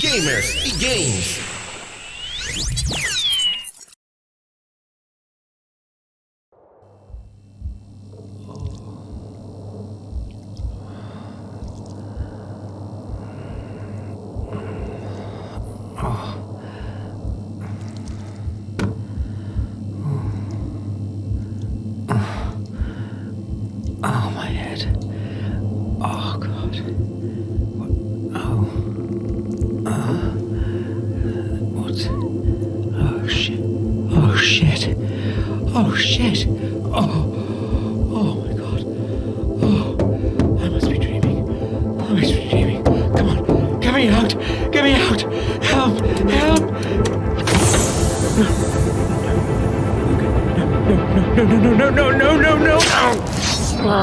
gamers e games. Oh, my head. Oh, God. What? Oh, shit. Oh, shit. Oh, shit. Oh, my God. Oh, I must be dreaming. I must be dreaming. Come on. Get me out. Get me out. Help. Help. No.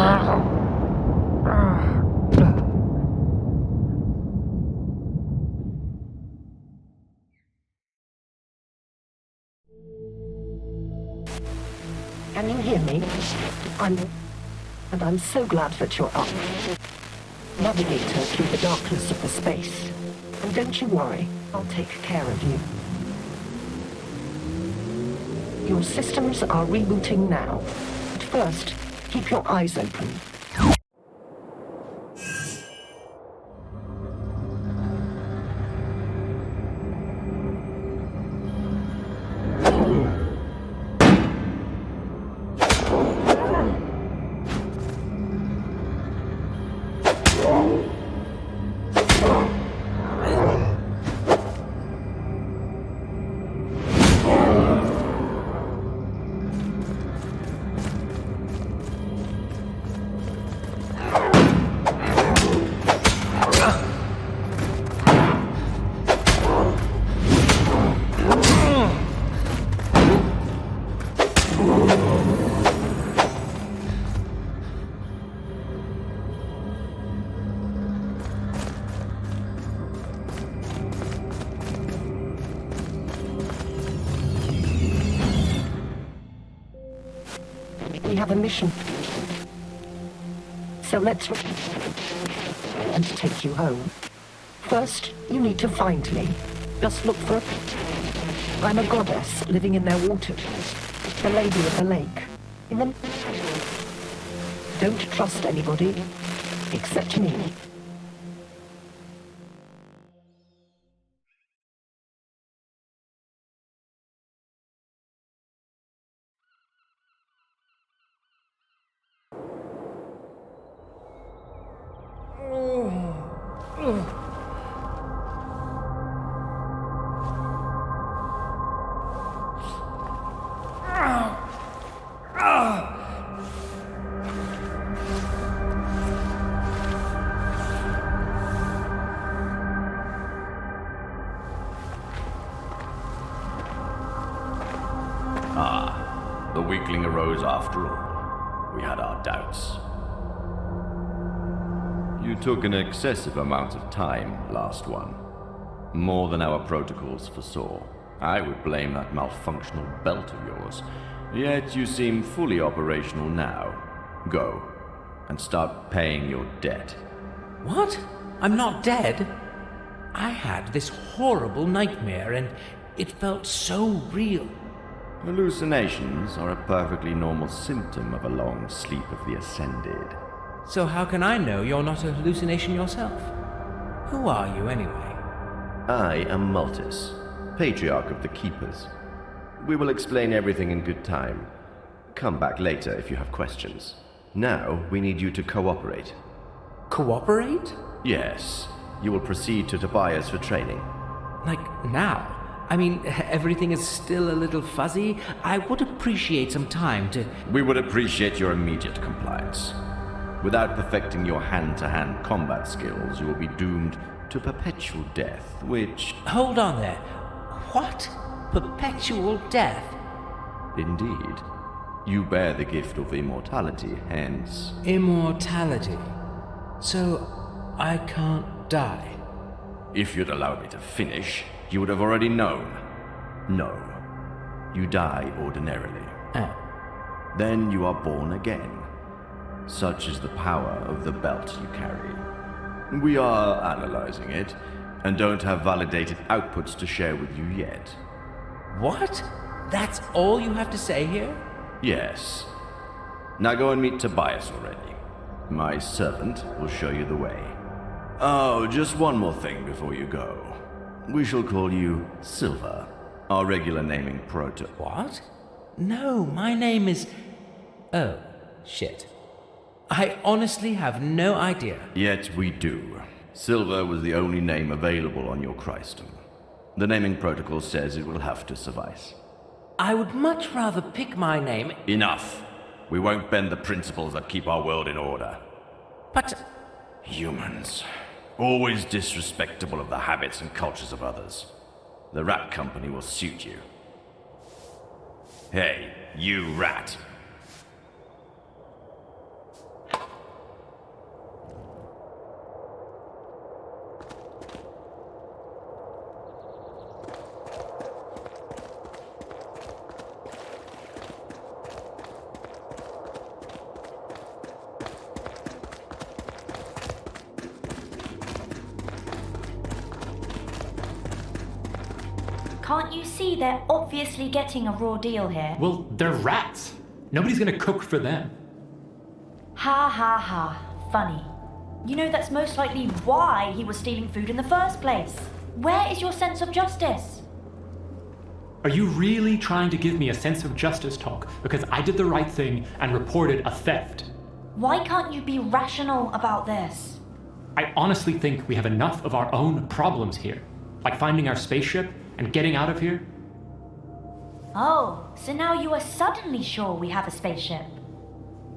Can you hear me? I'm so glad that you're up. Navigator through the darkness of the space. And don't you worry, I'll take care of you. Your systems are rebooting now. But first, keep your eyes open. We have a mission. So let's and take you home. First, you need to find me. Just look for I'm a goddess living in their waters. The lady of the lake. In them. Don't trust anybody except me. The weakling arose after all. We had our doubts. You took an excessive amount of time, last one. More than our protocols foresaw. I would blame that malfunctional belt of yours. Yet you seem fully operational now. Go, and start paying your debt. What? I'm not dead? I had this horrible nightmare and it felt so real. Hallucinations are a perfectly normal symptom of a long sleep of the ascended. So how can I know you're not a hallucination yourself? Who are you anyway? I am Multus, Patriarch of the Keepers. We will explain everything in good time. Come back later if you have questions. Now we need you to cooperate. Cooperate? Yes. You will proceed to Tobias for training. Like now? I mean, everything is still a little fuzzy. I would appreciate some time to... We would appreciate your immediate compliance. Without perfecting your hand-to-hand combat skills, you will be doomed to perpetual death, which... Hold on there. What? Perpetual death? Indeed. You bear the gift of immortality, hence... Immortality. So, I can't die. If you'd allowed me to finish, you would have already known. No. You die ordinarily. Then you are born again. Such is the power of the belt you carry. We are analyzing it, and don't have validated outputs to share with you yet. What? That's all you have to say here? Yes. Now go and meet Tobias already. My servant will show you the way. Oh, just one more thing before you go. We shall call you Silver, our regular naming proto. What? No, my name is... Oh, shit. I honestly have no idea. Yet we do. Silver was the only name available on your Christum. The naming protocol says it will have to suffice. I would much rather pick my name... Enough! We won't bend the principles that keep our world in order. But... Humans. Always disrespectful of the habits and cultures of others. The rat company will suit you. Hey, you rat! Can't you see they're obviously getting a raw deal here? Well, they're rats. Nobody's gonna cook for them. Ha ha ha. Funny. You know that's most likely why he was stealing food in the first place. Where is your sense of justice? Are you really trying to give me a sense of justice talk because I did the right thing and reported a theft? Why can't you be rational about this? I honestly think we have enough of our own problems here, like finding our spaceship and getting out of here. Oh, so now you are suddenly sure we have a spaceship?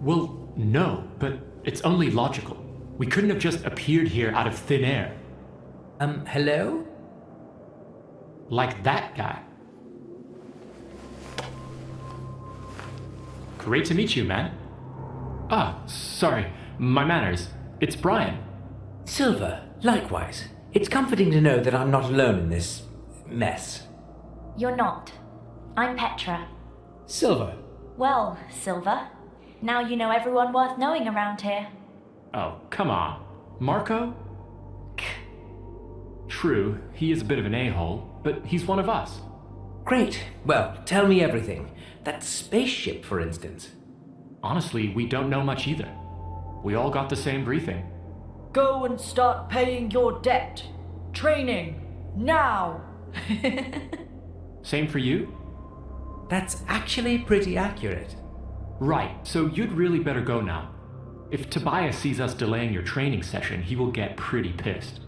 Well, no, but it's only logical. We couldn't have just appeared here out of thin air. Hello? Like that guy. Great to meet you, man. Ah, sorry, my manners. It's Brian. Silver, likewise. It's comforting to know that I'm not alone in this... mess. You're not. I'm Petra. Silver. Well, Silver, now you know everyone worth knowing around here. Oh, come on. Marco? True, he is a bit of an a-hole, but he's one of us. Great. Well, tell me everything. That spaceship, for instance. Honestly, we don't know much either. We all got the same briefing. Go and start paying your debt. Training. Now. Same for you? That's actually pretty accurate. Right, so you'd really better go now. If Tobias sees us delaying your training session, he will get pretty pissed.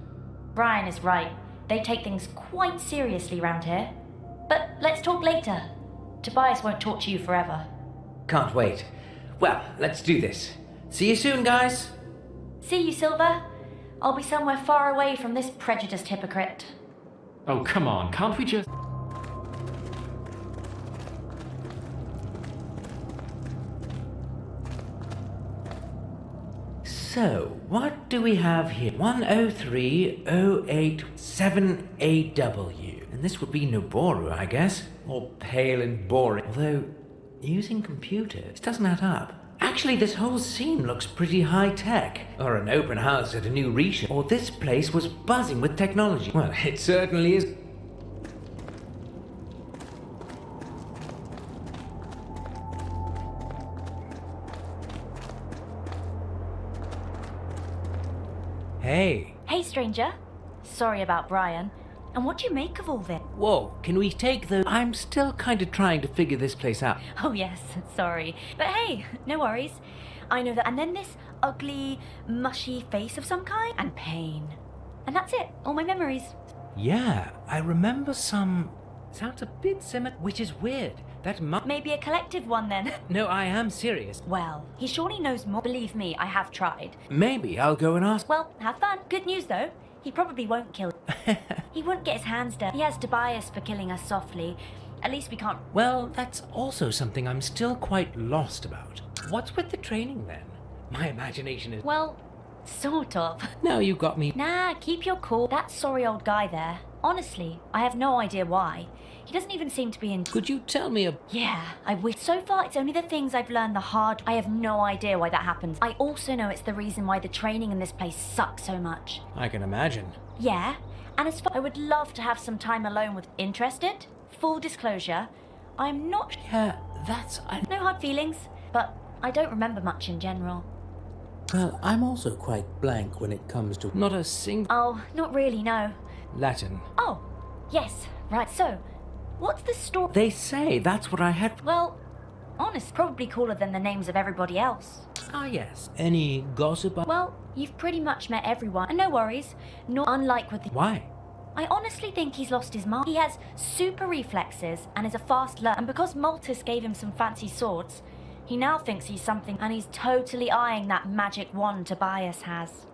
Brian is right. They take things quite seriously round here. But let's talk later. Tobias won't talk to you forever. Can't wait. Well, let's do this. See you soon, guys. See you, Silver. I'll be somewhere far away from this prejudiced hypocrite. Oh, come on, can't we just... So, what do we have here? 1030878W. And this would be Noboru, I guess. All pale and boring. Although, using computers doesn't add up. Actually, this whole scene looks pretty high-tech. Or an open house at a new reshoot. Or this place was buzzing with technology. Well, it certainly is. Hey. Hey, stranger. Sorry about Brian. And what do you make of all this? Whoa, can we take the... I'm still kind of trying to figure this place out. Oh, yes, sorry. But hey, no worries. I know that. And then this ugly, mushy face of some kind, and pain. And that's it, all my memories. Yeah, I remember some... Sounds a bit similar, which is weird. That Maybe a collective one then. No, I am serious. Well, he surely knows more. Believe me, I have tried. Maybe I'll go and ask... Well, have fun. Good news, though. He probably won't kill. He won't get his hands dirty. He has Tobias for killing us softly. At least we can't... Well, that's also something I'm still quite lost about. What's with the training, then? My imagination is... Well, Sort of. Now you got me. Nah, keep your cool. That sorry old guy there. Honestly, I have no idea why. He doesn't even seem to be in... Could you tell me a... Yeah, I wish. So far, it's only the things I've learned the hard... I have no idea why that happens. I also know it's the reason why the training in this place sucks so much. I can imagine. Yeah, and as far... I would love to have some time alone with... Interested? Full disclosure, I'm not... Yeah, that's... No hard feelings, but I don't remember much in general. Well, I'm also quite blank when it comes to... Not a single... Oh, not really, no. Latin. Oh, yes, right, so... What's the story? They say that's what I had... Well, honest, probably cooler than the names of everybody else. Ah, yes. Any gossip? Well, you've pretty much met everyone, and no worries. Not unlike with the... Why? I honestly think he's lost his mind. He has super reflexes and is a fast learner, and because Maltus gave him some fancy swords, he now thinks he's something, and he's totally eyeing that magic wand Tobias has.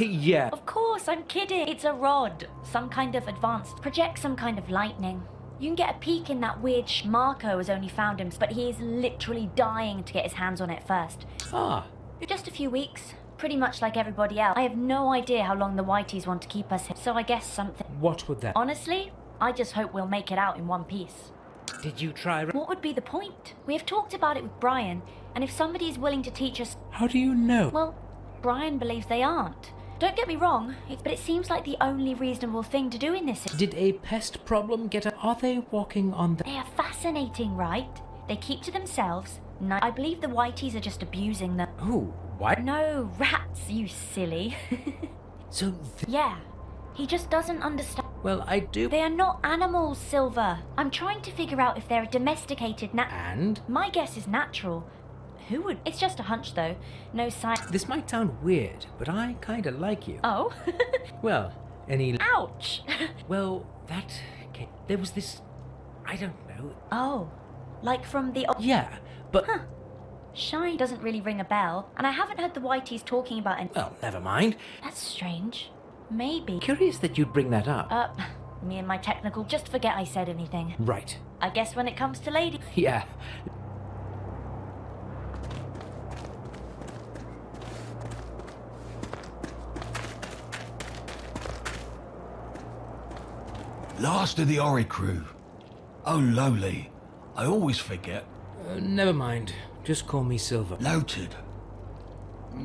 Yeah. Of course, I'm kidding. It's a rod. Some kind of advanced... Projects some kind of lightning. You can get a peek in that weird Marco has only found him, but he is literally dying to get his hands on it first. Ah. Just a few weeks. Pretty much like everybody else. I have no idea how long the Whiteys want to keep us here, so I guess something... What would that... Honestly, I just hope we'll make it out in one piece. Did you try... What would be the point? We have talked about it with Brian, and if somebody is willing to teach us... How do you know? Well, Brian believes they aren't. Don't get me wrong, but it seems like the only reasonable thing to do in this... Did a pest problem get a... Are they walking on the... They are fascinating, right? They keep to themselves. No, I believe the Whiteys are just abusing them. Oh, what? No, rats, you silly. So... Yeah, he just doesn't understand. Well, I do... They are not animals, Silver. I'm trying to figure out if they're a domesticated And? My guess is natural. Who would... It's just a hunch, though. No sign... This might sound weird, but I kinda like you. Oh? Well, any... Ouch! Well, that... Okay, there was this... I don't know... Oh, like from the... Yeah, but... Huh. Shy doesn't really ring a bell, and I haven't heard the Whiteys talking about any... Well, never mind. That's strange. Maybe. Curious that you'd bring that up. Me and my technical, just forget I said anything. Right. I guess when it comes to lady... Yeah. Last of the Oricru. Oh, lowly. I always forget. Never mind. Just call me Silver. Noted.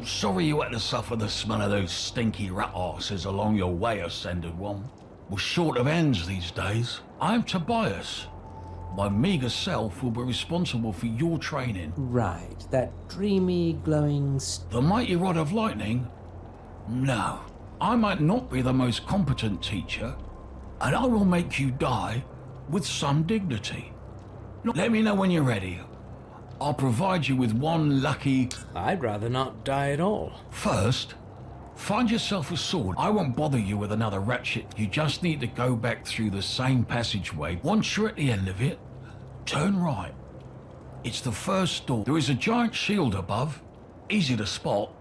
Sorry you had to suffer the smell of those stinky rat arses along your way, Ascended One. We're short of ends these days. I'm Tobias. My meagre self will be responsible for your training. Right. That dreamy, glowing... The mighty rod of lightning? No. I might not be the most competent teacher, and I will make you die with some dignity. Let me know when you're ready. I'll provide you with one lucky... I'd rather not die at all. First, find yourself a sword. I won't bother you with another ratchet. You just need to go back through the same passageway. Once you're at the end of it, turn right. It's the first door. There is a giant shield above. Easy to spot.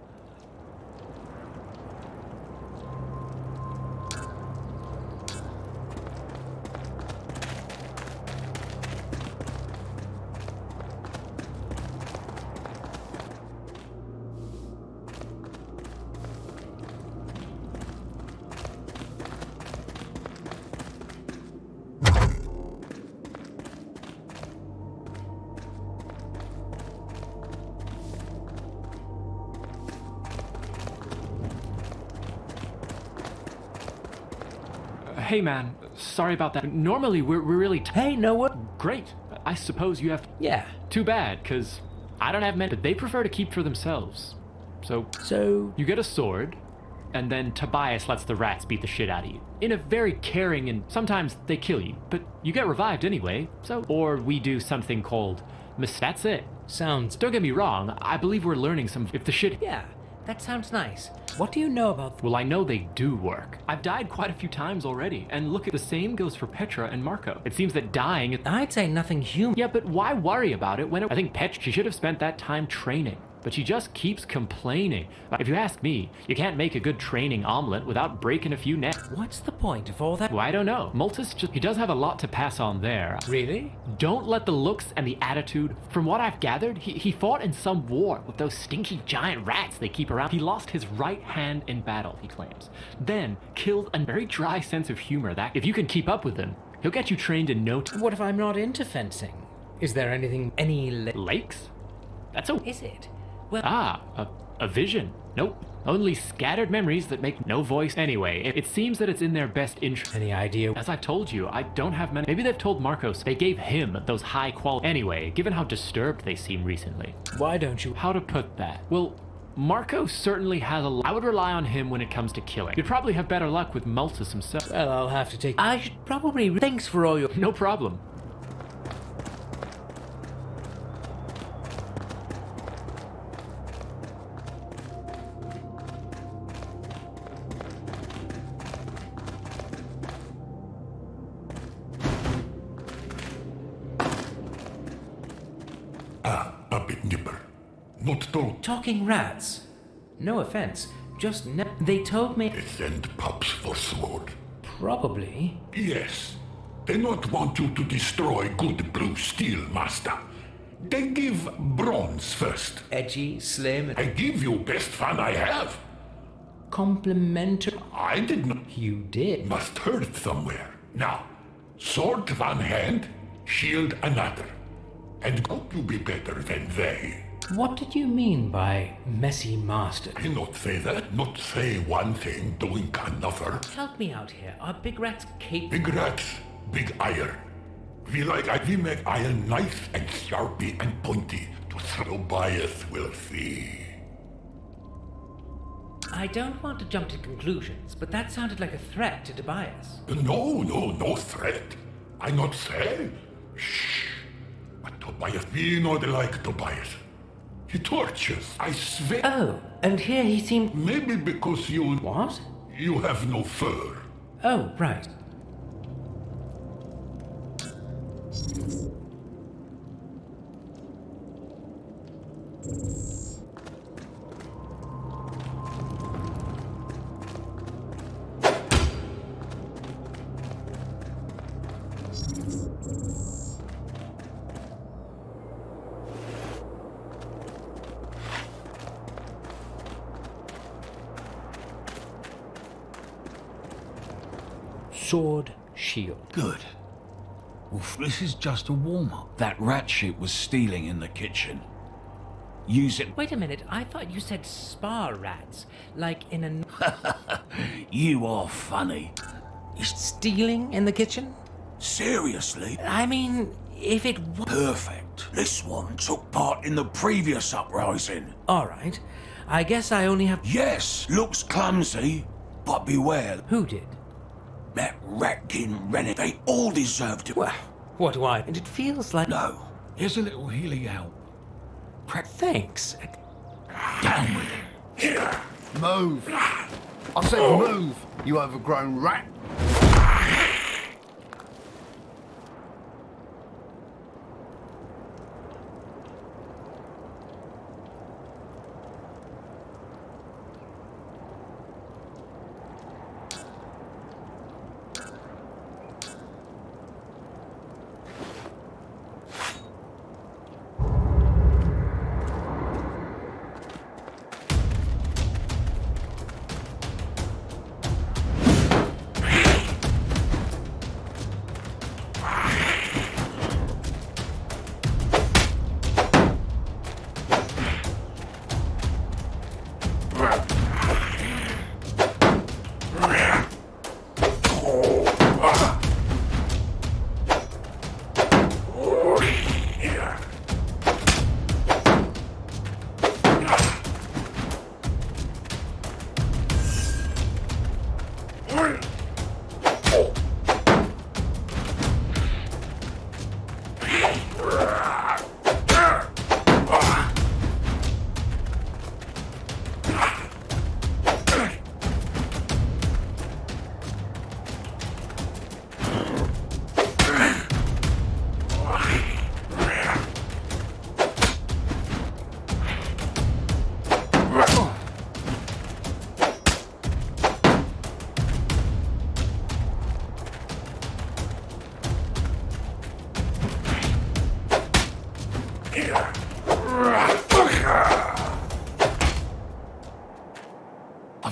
Hey man, sorry about that. Normally we're really... Hey, Noah. Great. I suppose you have... Yeah. Too bad, because I don't have men, but they prefer to keep for themselves. So you get a sword, and then Tobias lets the rats beat the shit out of you. In a very caring, and sometimes they kill you, but you get revived anyway, so... Or we do something called... That's it. Sounds... Don't get me wrong, I believe we're learning some... If the shit... Yeah, that sounds nice. What do you know about... Well, I know they do work. I've died quite a few times already, and look, the same goes for Petra and Marco. It seems that dying... I'd say nothing human. Yeah, but why worry about it when I think she should have spent that time training. but she just keeps complaining. If you ask me, you can't make a good training omelet without breaking a few necks. What's the point of all that? Well, I don't know. Multus he does have a lot to pass on there. Really? Don't let the looks and the attitude. From what I've gathered, he fought in some war with those stinky giant rats they keep around. He lost his right hand in battle, he claims. Then killed a very dry sense of humor that, if you can keep up with him, he'll get you trained in no time. What if I'm not into fencing? Is there anything, Lakes? That's a... Is it? Well... A vision. Nope. Only scattered memories that make no voice. Anyway, it seems that it's in their best interest. Any idea? As I told you, I don't have many. Maybe they've told Marcos they gave him those high quality. Anyway, given how disturbed they seem recently. Why don't you... How to put that? Well, Marcos certainly has a... I would rely on him when it comes to killing. You'd probably have better luck with Multus himself. Well, I'll have to take... I should probably... Thanks for all your... No problem. A bit nipper. Not told. Talking rats. No offense. Just they told me... They send pups for sword. Probably. Yes. They not want you to destroy good blue steel, master. They give bronze first. Edgy, slim... I give you best fun I have. Complimentary... I did not... You did. Must heard somewhere. Now, sword one hand, shield another. And hope you be better than they. What did you mean by messy master? I not say that. Not say one thing, doing another. Help me out here. Are big rats capable? Big rats, big iron. We make iron nice and sharpy and pointy. To throw bias, we'll see. I don't want to jump to conclusions, but that sounded like a threat to Tobias. No threat. I not say. Shh. But Tobias, we not like Tobias. He tortures, I swear. Oh, and here he seemed... Maybe because you... What? You have no fur. Oh, right. Sword, shield. Good. Well, this is just a warm-up. That rat shit was stealing in the kitchen. Use it... Wait a minute, I thought you said spa rats. Like in a... You are funny. Stealing in the kitchen? Seriously? I mean, if it was... Perfect. This one took part in the previous uprising. Alright. I guess I only have... Yes, looks clumsy, but beware. Who did? That ratkin rennet, they all deserve to... Well, what do I... And it feels like... No. Here's a little healing out. Thanks. Down with it. Here. Move. I said move, you overgrown rat.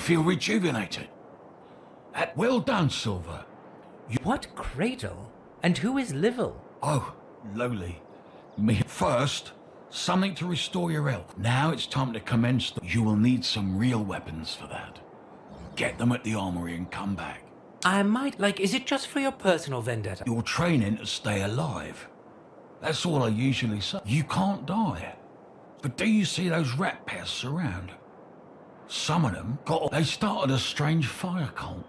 feel rejuvenated. Well done, Silver. What cradle? And who is Livel? Oh, lowly. Me first, something to restore your health. Now it's time to commence. You will need some real weapons for that. Get them at the armory and come back. I might, is it just for your personal vendetta? You're training to stay alive. That's all I usually say. You can't die. But do you see those rat pests around? Some of them they started a strange fire cult.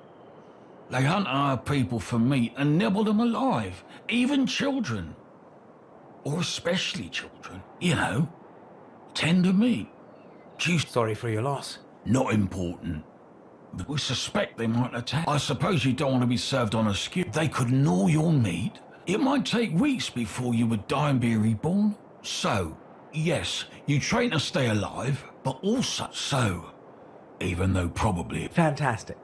They hunt our people for meat and nibble them alive, even children. Or especially children, tender meat. Sorry for your loss. Not important. But we suspect they might attack. I suppose you don't want to be served on a skew. They could gnaw your meat. It might take weeks before you would die and be reborn. So, yes, you train to stay alive, but also even though probably... Fantastic.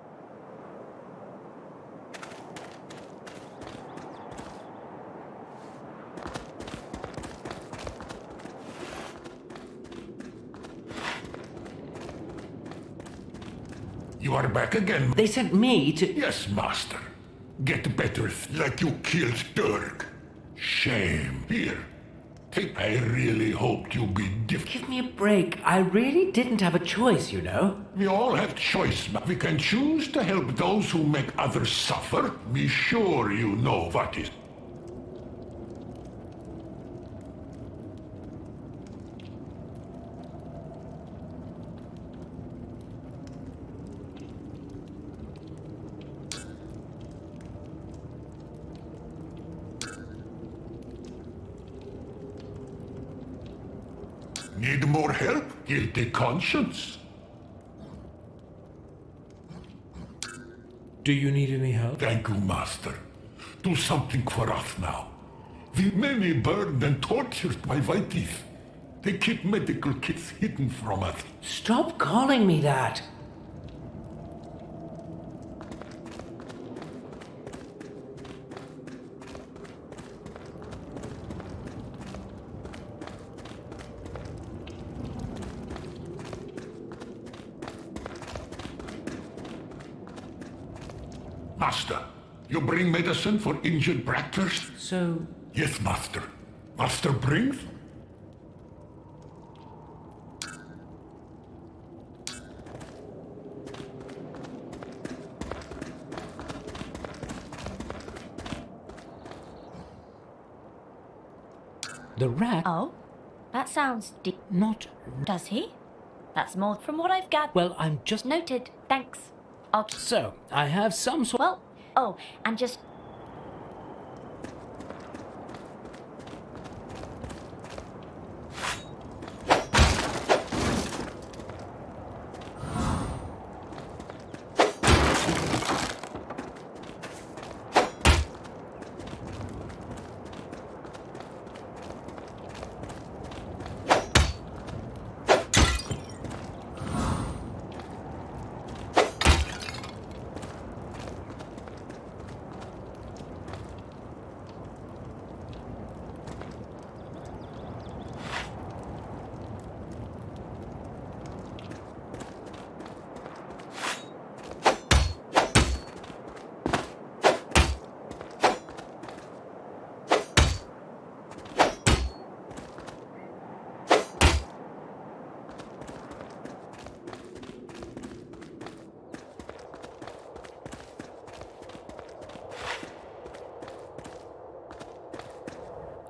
You are back again. They sent me to... Yes, master. Get better like you killed Dirk. Shame. Here. I really hoped you'd be different. Give me a break. I really didn't have a choice, We all have choice, but we can choose to help those who make others suffer. Be sure you know what is. Need more help? Guilty conscience. Do you need any help? Thank you, master. Do something for us now. The many burned and tortured by Whiteys. They keep medical kits hidden from us. Stop calling me that. Master, you bring medicine for injured Bractors? So... Yes, master. Master brings? The rat? Oh? That sounds Not... Does he? That's more from what I've gathered. Well, I'm just... Noted. Thanks. So, I have some sort... Well, oh, and just...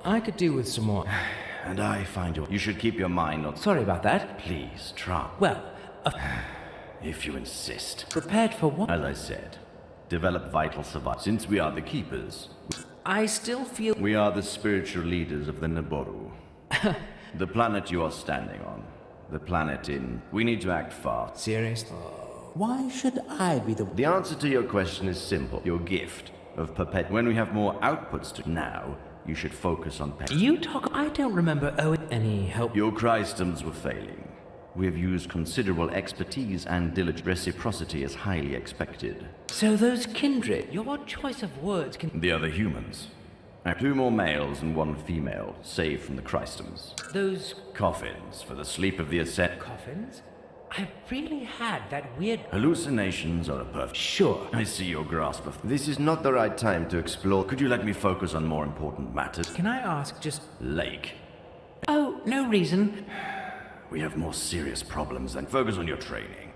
I could do with some more. And I find you should keep your mind on... Sorry about that. Please, try. Well, If you insist. prepared for what? As I said, develop vital survival. Since we are the keepers, I still feel... we are the spiritual leaders of the Naboru. The planet you are standing on. The planet in... We need to act fast. Seriously? Why should I be the... The answer to your question is simple. Your gift of perpet... When we have more outputs to... Now, you should focus on... You talk... I don't remember owing any help. Your Christums were failing. We have used considerable expertise and diligent reciprocity as highly expected. So those kindred, your choice of words can... The other humans. 2 more males and 1 female, saved from the Christums. Those... Coffins for the sleep of the ascent. coffins? I really had that weird... Hallucinations are a perfect... Sure. I see your grasp of... This is not the right time to explore. Could you let me focus on more important matters? Can I ask just... Lake. Oh, no reason. We have more serious problems than focus on your training.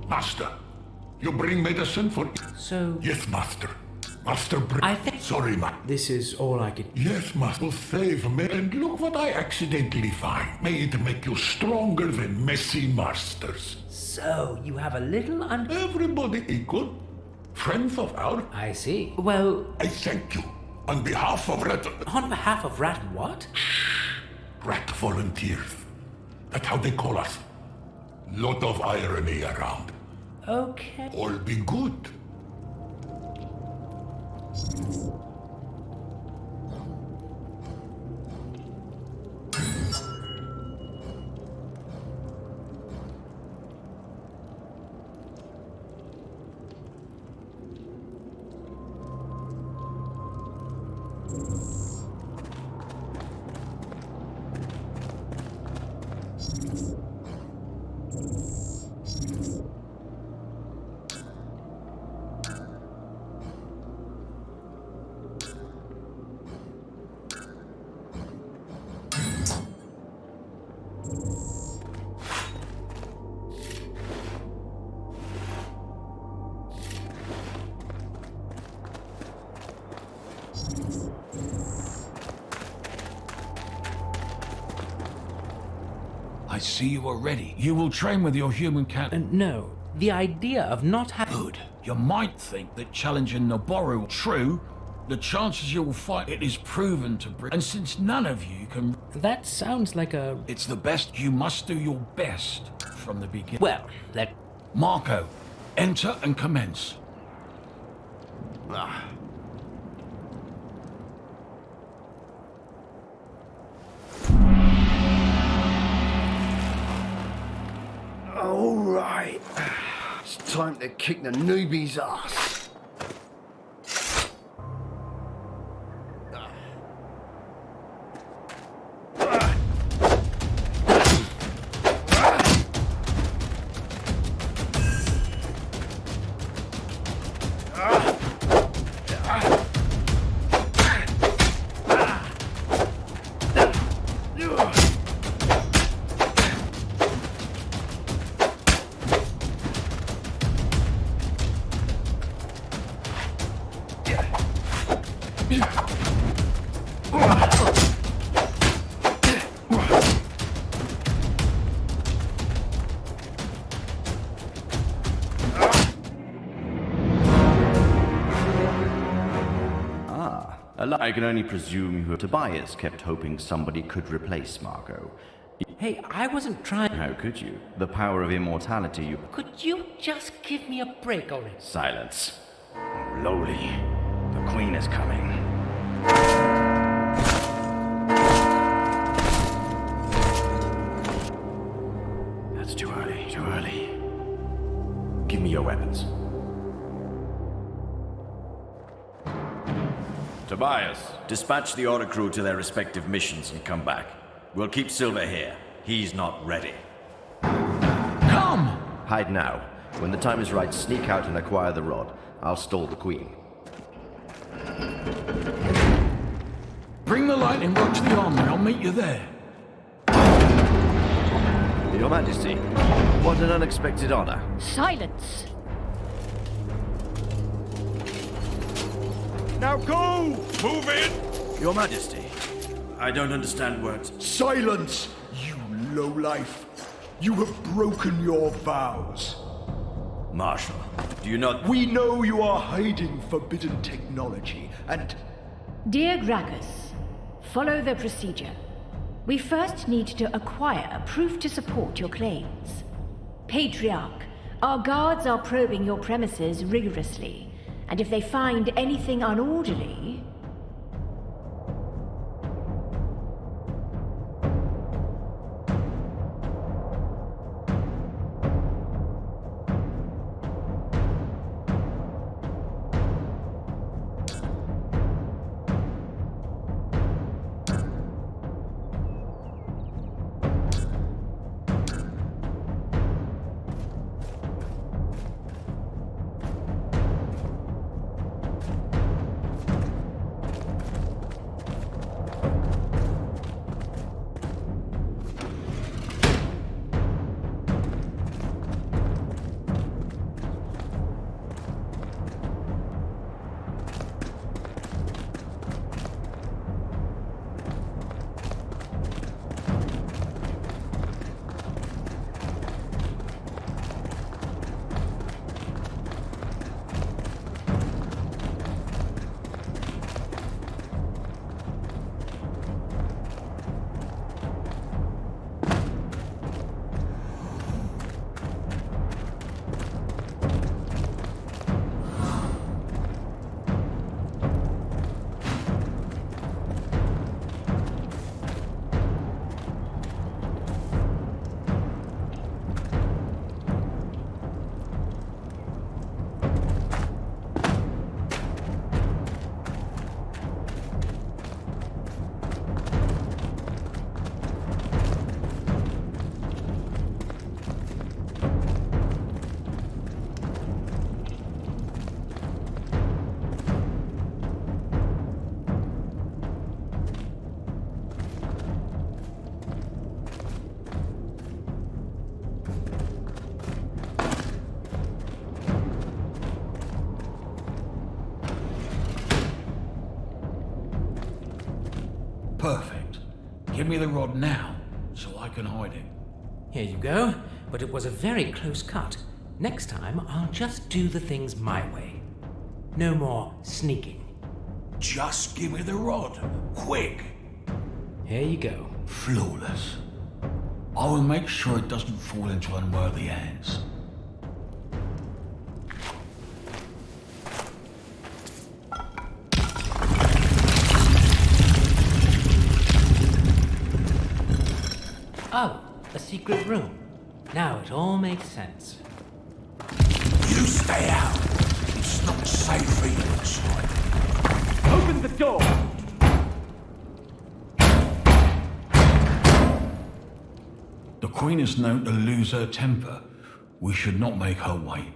Master, you bring medicine for... So... Yes, Master. Master, I think... Sorry, This is all I could... Yes, Master, save me. And look what I accidentally find. May it make you stronger than messy masters. So, you have a little Everybody equal. Friends of our... I see. Well... I thank you. On behalf of Rat... On behalf of Rat what? Rat volunteers. That's how they call us. Lot of irony around. Okay. All be good. I see you are ready. You will train with your human cat. No. The idea of not having... Good. You might think that challenging Noboru true, the chances you will fight it is proven to bring. And since none of you can... That sounds like a... It's the best. You must do your best from the beginning. Well, let... Marco, enter and commence. All right. It's time to kick the newbie's ass. I can only presume you Tobias kept hoping somebody could replace Marco. Hey, I wasn't trying. How could you? The power of immortality you... Could you just give me a break already? Silence. Oh, lowly. The Queen is coming. That's too early, too early. Give me your weapons. Tobias, dispatch the Oricru to their respective missions and come back. We'll keep Silver here. He's not ready. Come! Hide now. When the time is right, sneak out and acquire the rod. I'll stall the Queen. Bring the lightning rod to the armory. I'll meet you there. Your Majesty, what an unexpected honor. Silence! Now go! Move in! Your Majesty, I don't understand words. Silence, you lowlife. You have broken your vows. Marshal, do you not... We know you are hiding forbidden technology, and... Dear Gracchus, follow the procedure. We first need to acquire proof to support your claims. Patriarch, our guards are probing your premises rigorously, and if they find anything unorderly... Perfect. Give me the rod now, so I can hide it. Here you go, but it was a very close cut. Next time, I'll just do the things my way. No more sneaking. Just give me the rod. Quick. Here you go. Flawless. I will make sure it doesn't fall into unworthy hands. Oh, a secret room. Now it all makes sense. You stay out. It's not safe for you inside. Open the door! The Queen is known to lose her temper. We should not make her wait.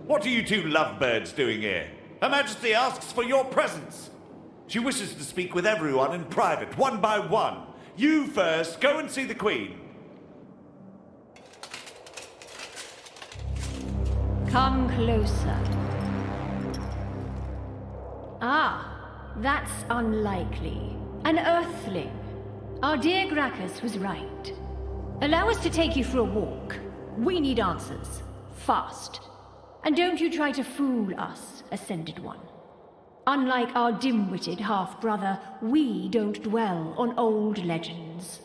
What are you two lovebirds doing here? Her Majesty asks for your presence. She wishes to speak with everyone in private, one by one. You first, go and see the Queen. Come closer. Ah, that's unlikely. An earthling. Our dear Gracchus was right. Allow us to take you for a walk. We need answers. Fast. And don't you try to fool us, Ascended One. Unlike our dim-witted half-brother, we don't dwell on old legends.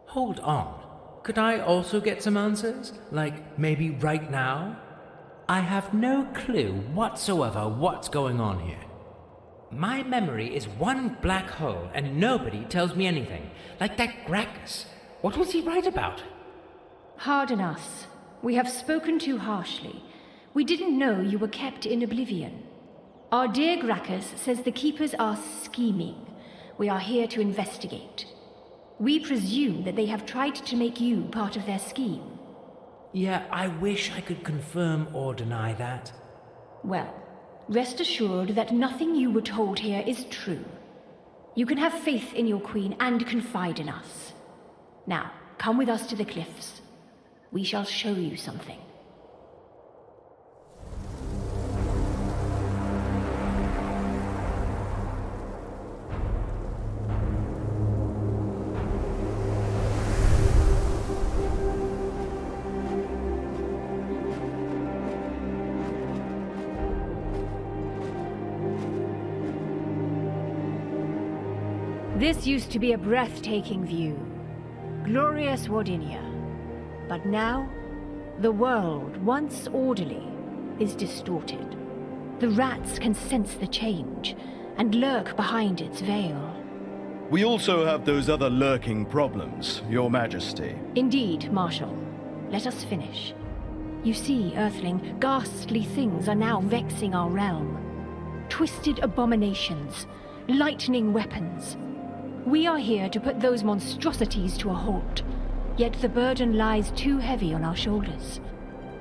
Hold on. Could I also get some answers? Like, maybe right now? I have no clue whatsoever what's going on here. My memory is one black hole, and nobody tells me anything. Like that Gracchus. What was he right about? Pardon us. We have spoken too harshly. We didn't know you were kept in oblivion. Our dear Gracchus says the Keepers are scheming. We are here to investigate. We presume that they have tried to make you part of their scheme. Yeah, I wish I could confirm or deny that. Well, rest assured that nothing you were told here is true. You can have faith in your queen and confide in us. Now, come with us to the cliffs. We shall show you something. This used to be a breathtaking view. Glorious Wardinia. But now, the world, once orderly, is distorted. The rats can sense the change and lurk behind its veil. We also have those other lurking problems, Your Majesty. Indeed, Marshal. Let us finish. You see, Earthling, ghastly things are now vexing our realm. Twisted abominations, lightning weapons. We are here to put those monstrosities to a halt, yet the burden lies too heavy on our shoulders.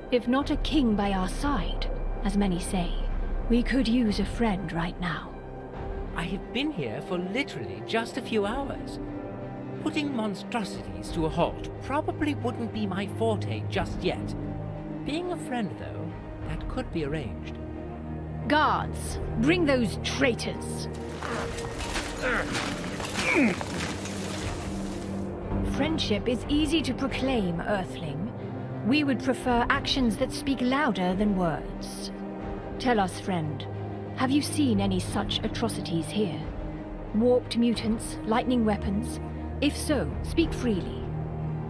If not a king by our side, as many say, we could use a friend right now. I have been here for literally just a few hours. Putting monstrosities to a halt probably wouldn't be my forte just yet. Being a friend, though, that could be arranged. Guards, bring those traitors. Friendship is easy to proclaim, Earthling. We would prefer actions that speak louder than words. Tell us, friend, have you seen any such atrocities here? Warped mutants, lightning weapons? If so, speak freely.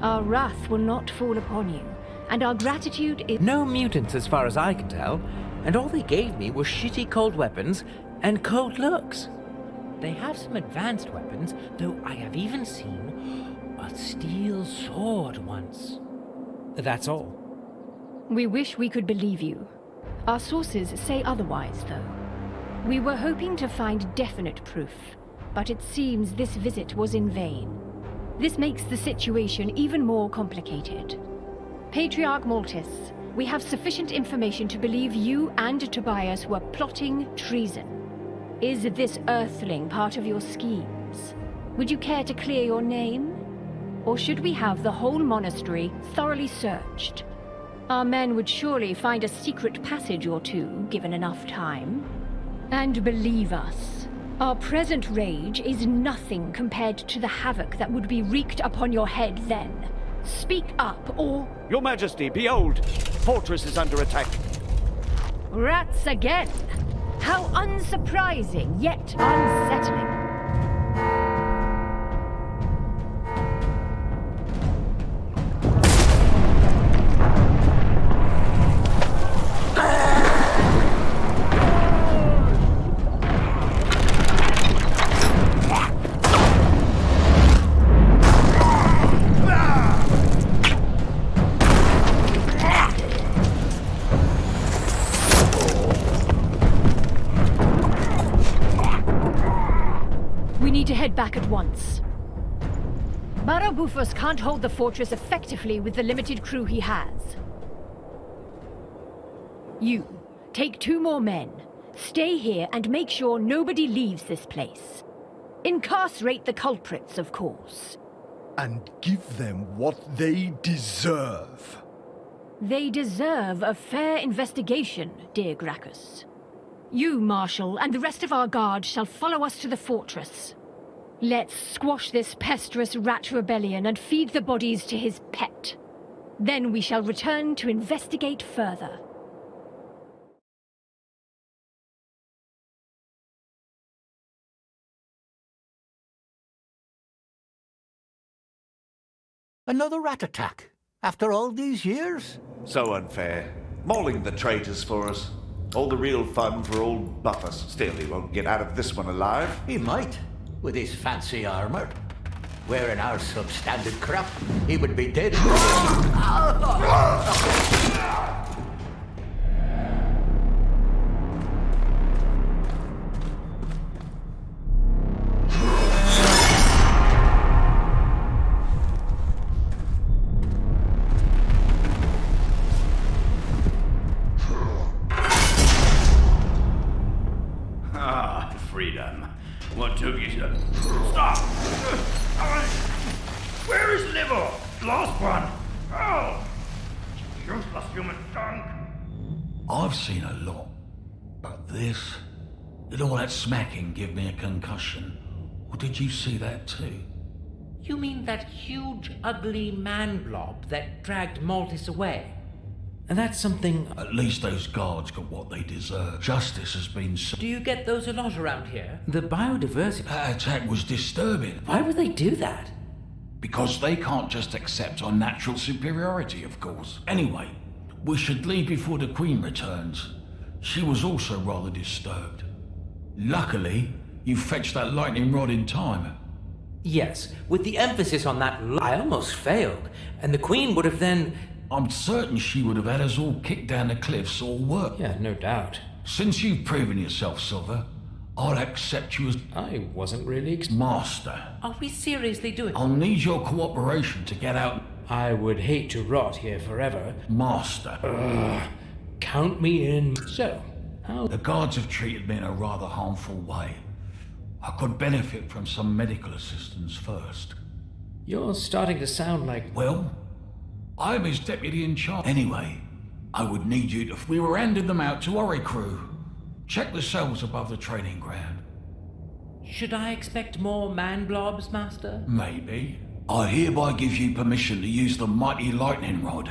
Our wrath will not fall upon you, and our gratitude is— No mutants as far as I can tell, and all they gave me were shitty cold weapons and cold looks. They have some advanced weapons, though I have even seen a steel sword once. That's all. We wish we could believe you. Our sources say otherwise, though. We were hoping to find definite proof, but it seems this visit was in vain. This makes the situation even more complicated. Patriarch Maltis, we have sufficient information to believe you and Tobias were plotting treason. Is this Earthling part of your schemes? Would you care to clear your name? Or should we have the whole monastery thoroughly searched? Our men would surely find a secret passage or two, given enough time. And believe us, our present rage is nothing compared to the havoc that would be wreaked upon your head then. Speak up, or— Your Majesty, behold! Fortress is under attack. Rats again! How unsurprising, yet unsettling. Back at once. Barabufos can't hold the fortress effectively with the limited crew he has. You, take 2 more men. Stay here and make sure nobody leaves this place. Incarcerate the culprits, of course. And give them what they deserve. They deserve a fair investigation, dear Gracchus. You, Marshal, and the rest of our guard shall follow us to the fortress. Let's squash this pesteous rat rebellion and feed the bodies to his pet. Then we shall return to investigate further. Another rat attack? After all these years? So unfair. Mauling the traitors for us. All the real fun for old Buffus. Still, he won't get out of this one alive. He might, with his fancy armor. Wearing our substandard crap, he would be dead. Freedom. What took you so... Stop! Where is liver? Lost one. Oh! Useless human junk. I've seen a lot. But this... Did all that smacking give me a concussion? Or did you see that too? You mean that huge, ugly man blob that dragged Maltis away? And that's something... At least those guards got what they deserve. Justice has been... Do you get those a lot around here? The biodiversity... That attack was disturbing. Why would they do that? Because they can't just accept our natural superiority, of course. Anyway, we should leave before the Queen returns. She was also rather disturbed. Luckily, you fetched that lightning rod in time. Yes, with the emphasis on that I almost failed, and the Queen would have then... I'm certain she would have had us all kicked down the cliffs or worse. Yeah, no doubt. Since you've proven yourself, Silver, I'll accept you as... I wasn't really... Master. Are we seriously doing... I'll need your cooperation to get out... I would hate to rot here forever. Master. Count me in. So, how... The guards have treated me in a rather harmful way. I could benefit from some medical assistance first. You're starting to sound like... Well, I'm his deputy in charge. Anyway, I would need you to... We were handing them out to Oricru. Check the cells above the training ground. Should I expect more man blobs, Master? Maybe. I hereby give you permission to use the mighty lightning rod.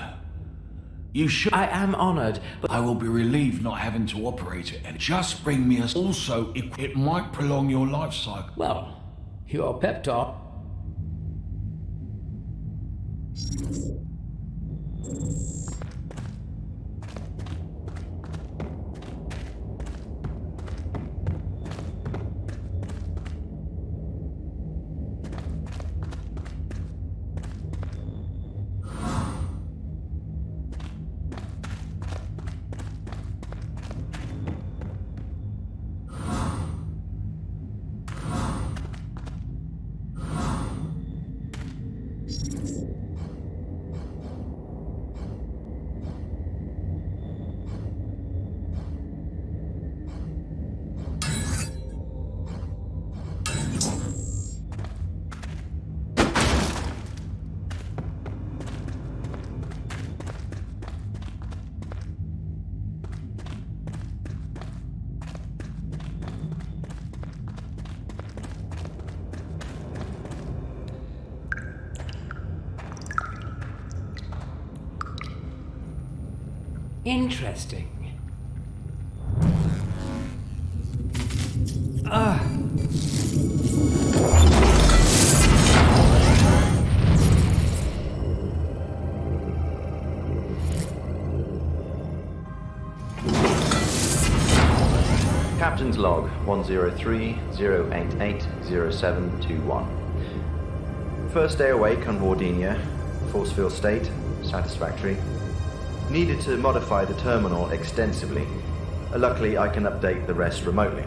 You should... I am honored, but... I will be relieved not having to operate it, and just bring me a... Also, it might prolong your life cycle. Well, your pep talk... Interesting. Captain's log 103-088-0721. First day awake on Wardinia. Force field state, satisfactory. Needed to modify the terminal extensively. Luckily, I can update the rest remotely.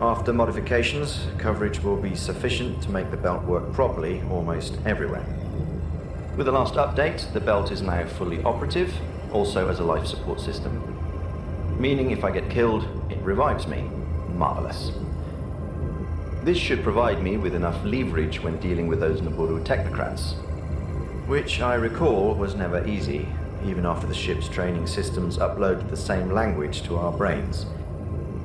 After modifications, coverage will be sufficient to make the belt work properly almost everywhere. With the last update, the belt is now fully operative, also as a life support system. Meaning if I get killed, it revives me. Marvelous. This should provide me with enough leverage when dealing with those Naburu technocrats, which I recall was never easy, even after the ship's training systems uploaded the same language to our brains.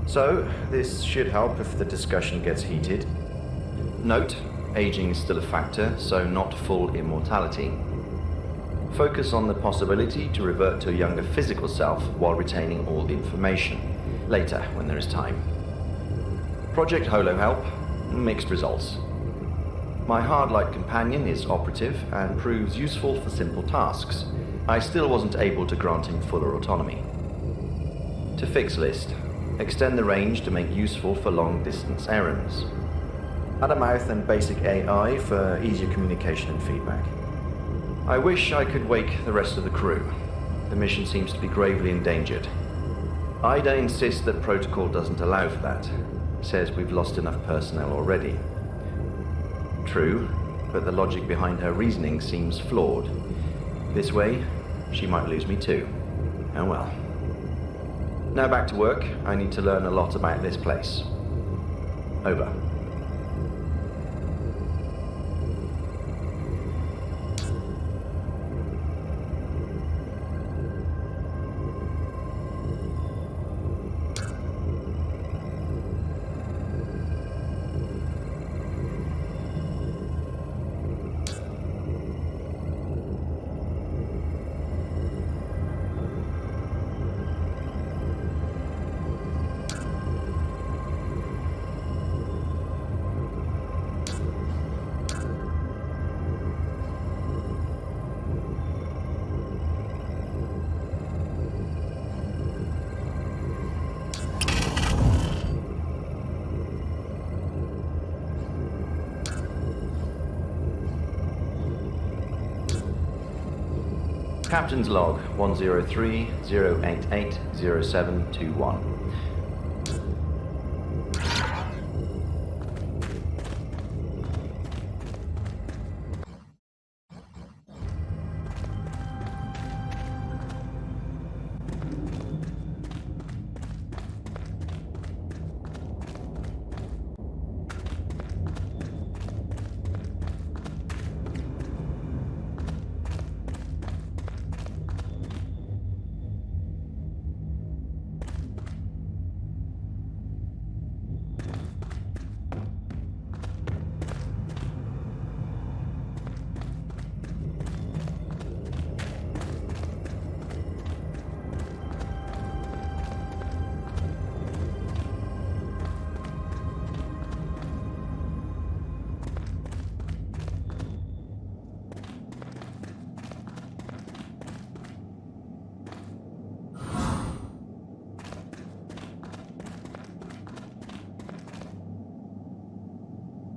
So, this should help if the discussion gets heated. Note, aging is still a factor, so not full immortality. Focus on the possibility to revert to a younger physical self while retaining all the information. Later, when there is time. Project Holo Help, mixed results. My hard-light companion is operative and proves useful for simple tasks. I still wasn't able to grant him fuller autonomy. To fix list, extend the range to make useful for long-distance errands. Add a mouth and basic AI for easier communication and feedback. I wish I could wake the rest of the crew. The mission seems to be gravely endangered. Ida insists that protocol doesn't allow for that. Says we've lost enough personnel already. True, but the logic behind her reasoning seems flawed. This way, she might lose me too. Oh well. Now back to work. I need to learn a lot about this place. Over. Captain's log 103-088-0721.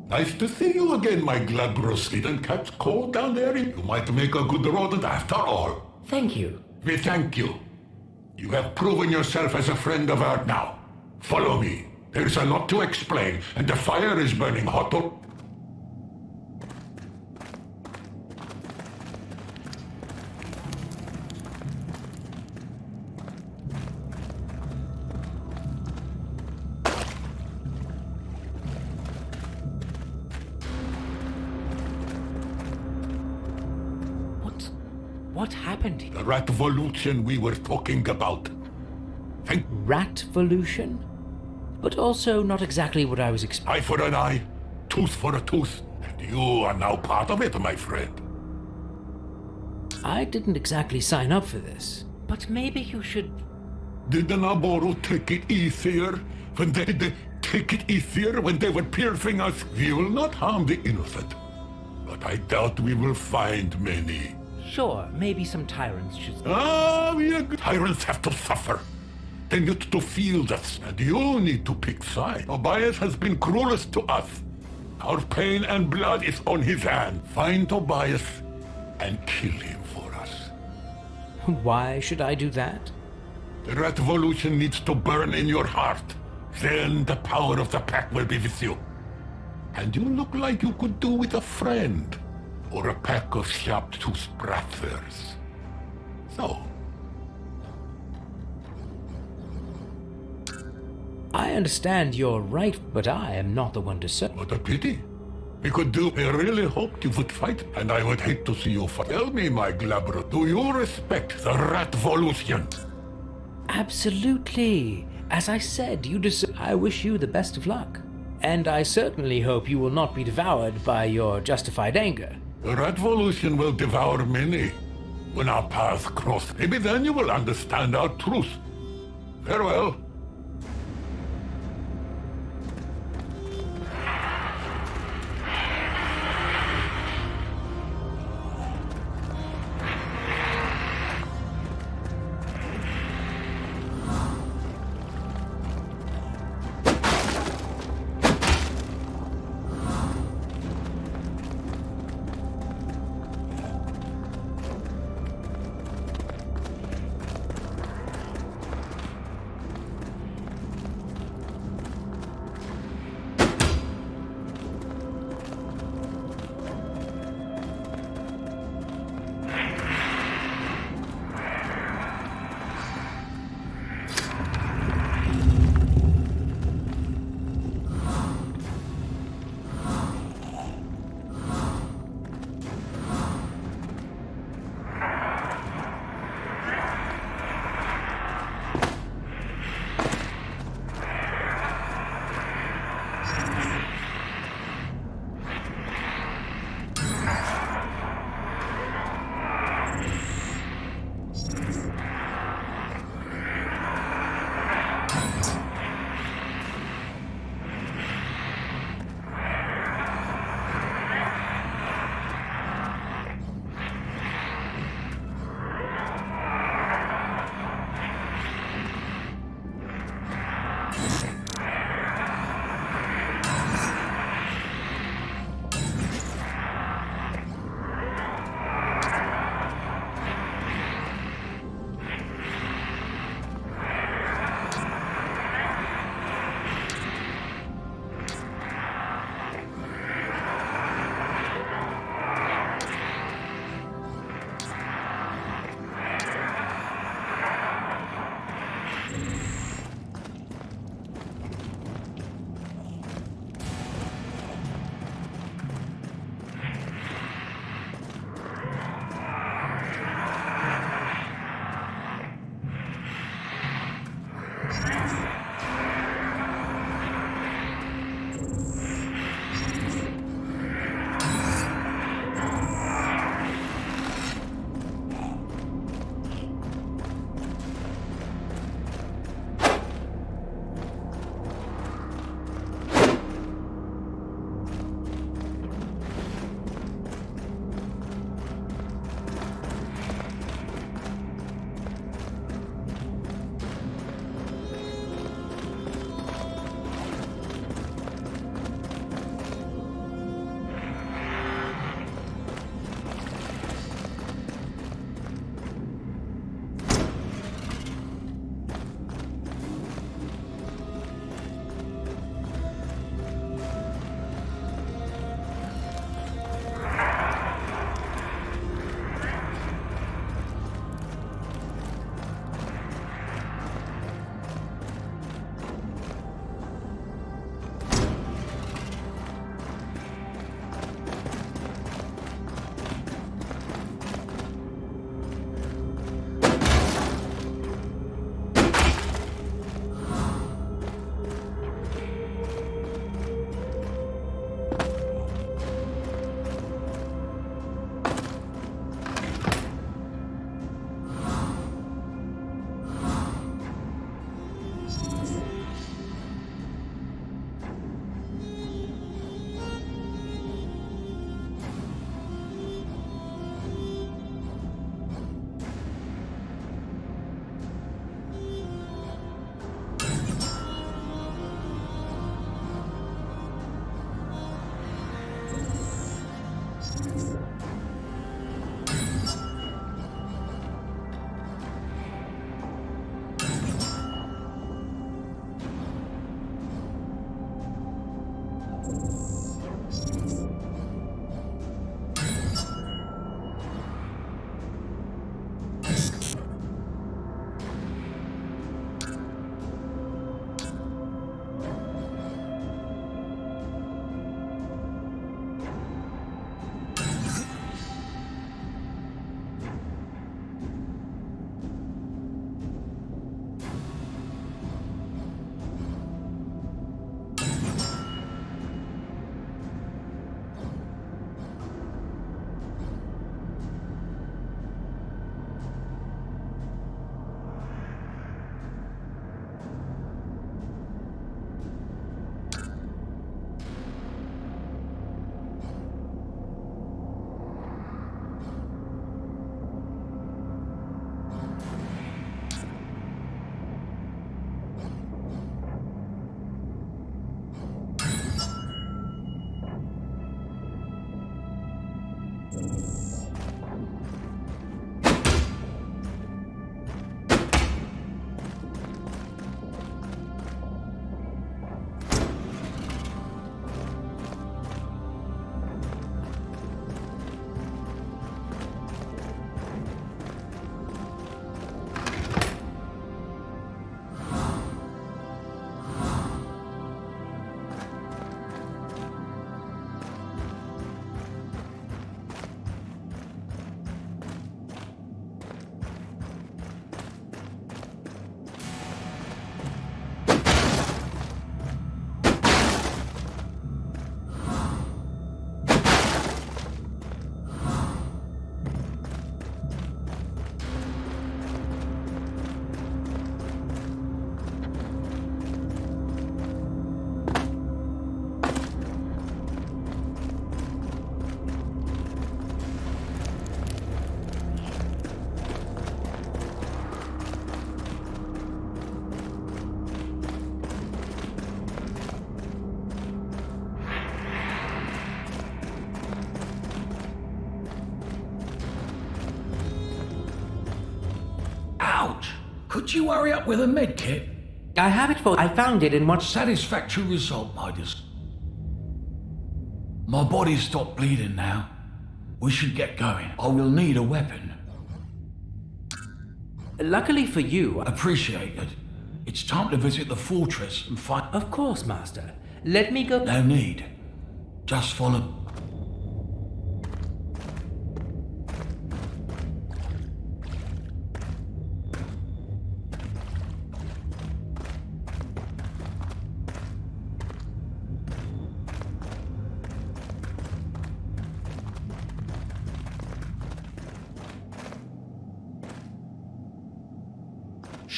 Nice to see you again, my glabrous and cat's cold down there. You might make a good rodent after all. Thank you. We thank you. You have proven yourself as a friend of ours now. Follow me. There's a lot to explain, and the fire is burning hot. What happened here? The rat-volution we were talking about. Rat-volution? But also not exactly what I was expecting. Eye for an eye, tooth for a tooth, and you are now part of it, my friend. I didn't exactly sign up for this. But maybe you should... Did the Naboru take it easier when they were piercing us? We will not harm the innocent, but I doubt we will find many. Sure, maybe some tyrants should... Tyrants have to suffer. They need to feel this, and you need to pick sides. Tobias has been cruelest to us. Our pain and blood is on his hand. Find Tobias and kill him for us. Why should I do that? The revolution needs to burn in your heart. Then the power of the pack will be with you. And you look like you could do with a friend. Or a pack of sharp-toothed brothers. So... I understand you're right, but I am not the one to serve. What a pity. We could do. I really hoped you would fight, and I would hate to see you fight. Tell me, my glabber, do you respect the Ratvolution? Absolutely. As I said, you deserve. I wish you the best of luck. And I certainly hope you will not be devoured by your justified anger. The Ratvolution will devour many. When our paths cross, maybe then you will understand our truth. Farewell. Could you hurry up with a med kit? I have it for... I found it in what... Satisfactory result, My body's stopped bleeding now. We should get going. I will need a weapon. Luckily for you... Appreciated. It's time to visit the fortress and find... Of course, Master. Let me go... No need. Just follow...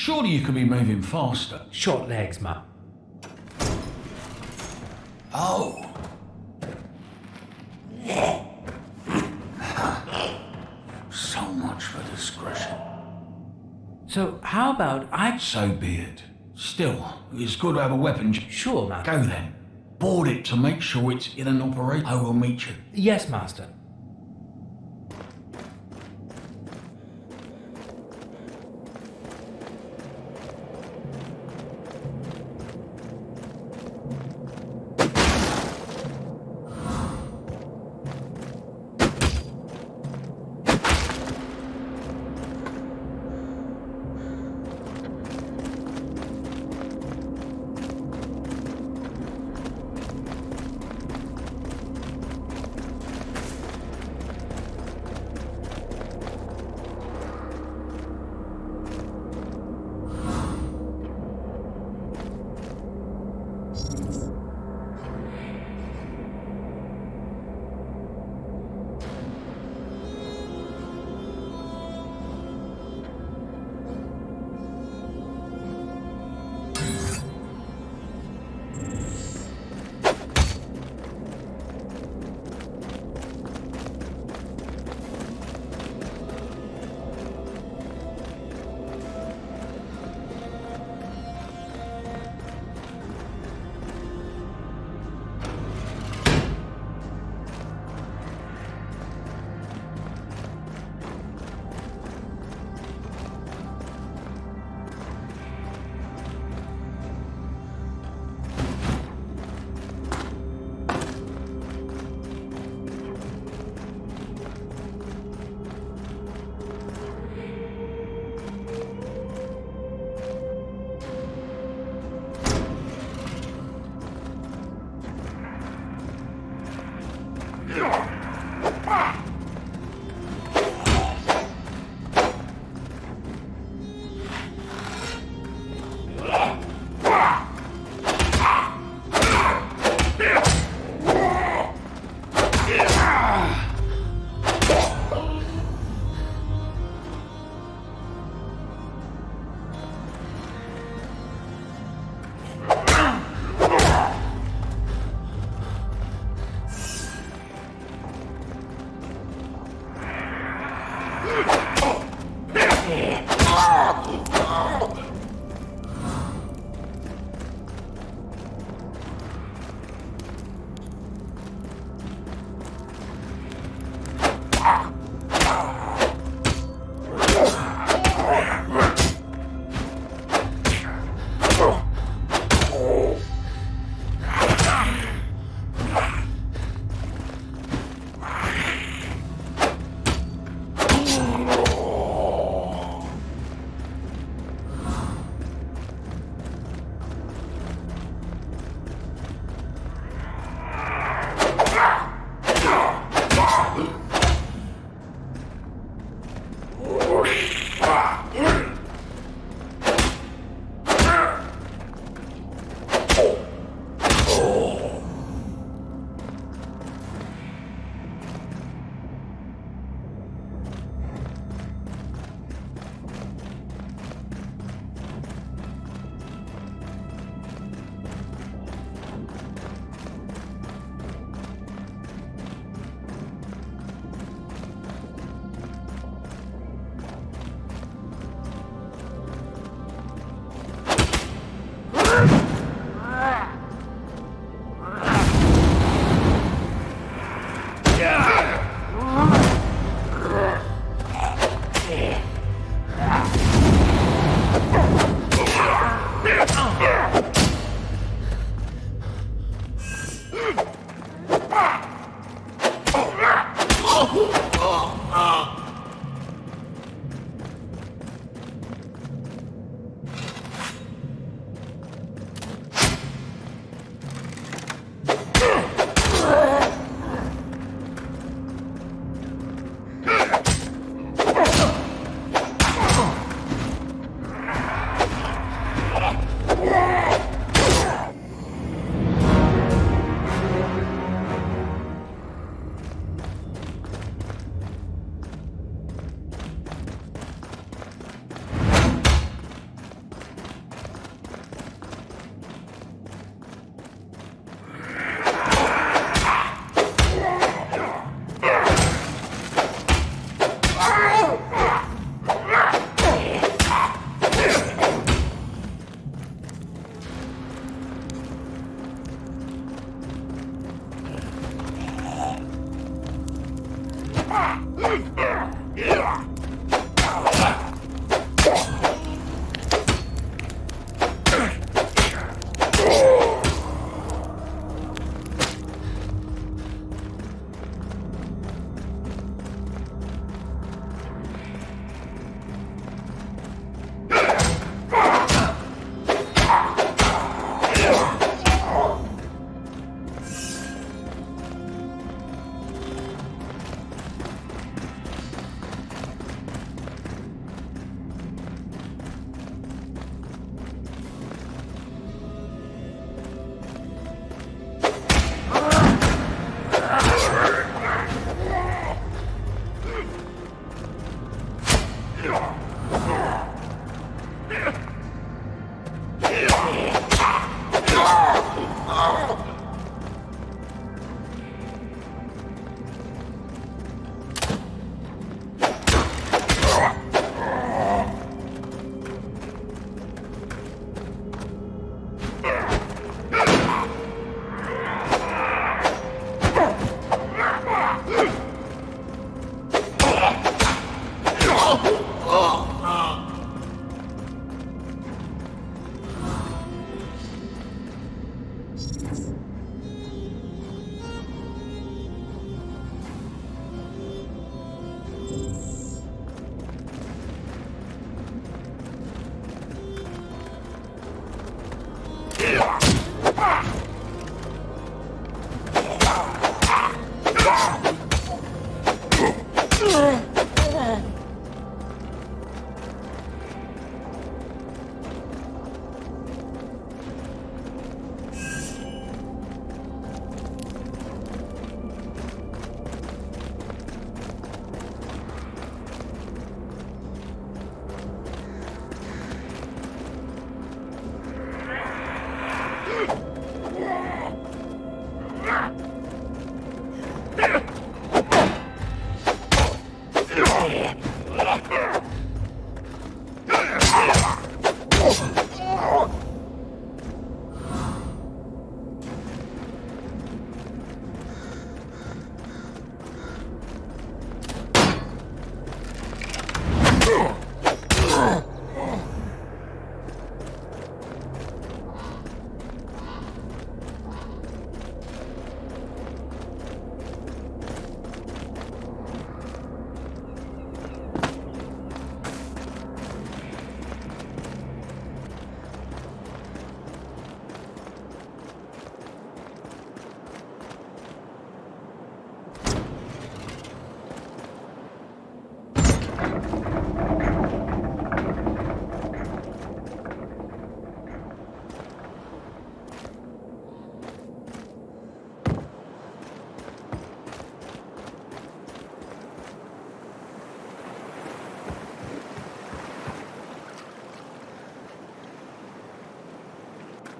Surely you could be moving faster. Short legs, Ma. Oh. So much for discretion. So, how about I... So be it. Still, it's good to have a weapon. Sure, Master. Go then. Board it to make sure it's in an operation. I will meet you. Yes, Master.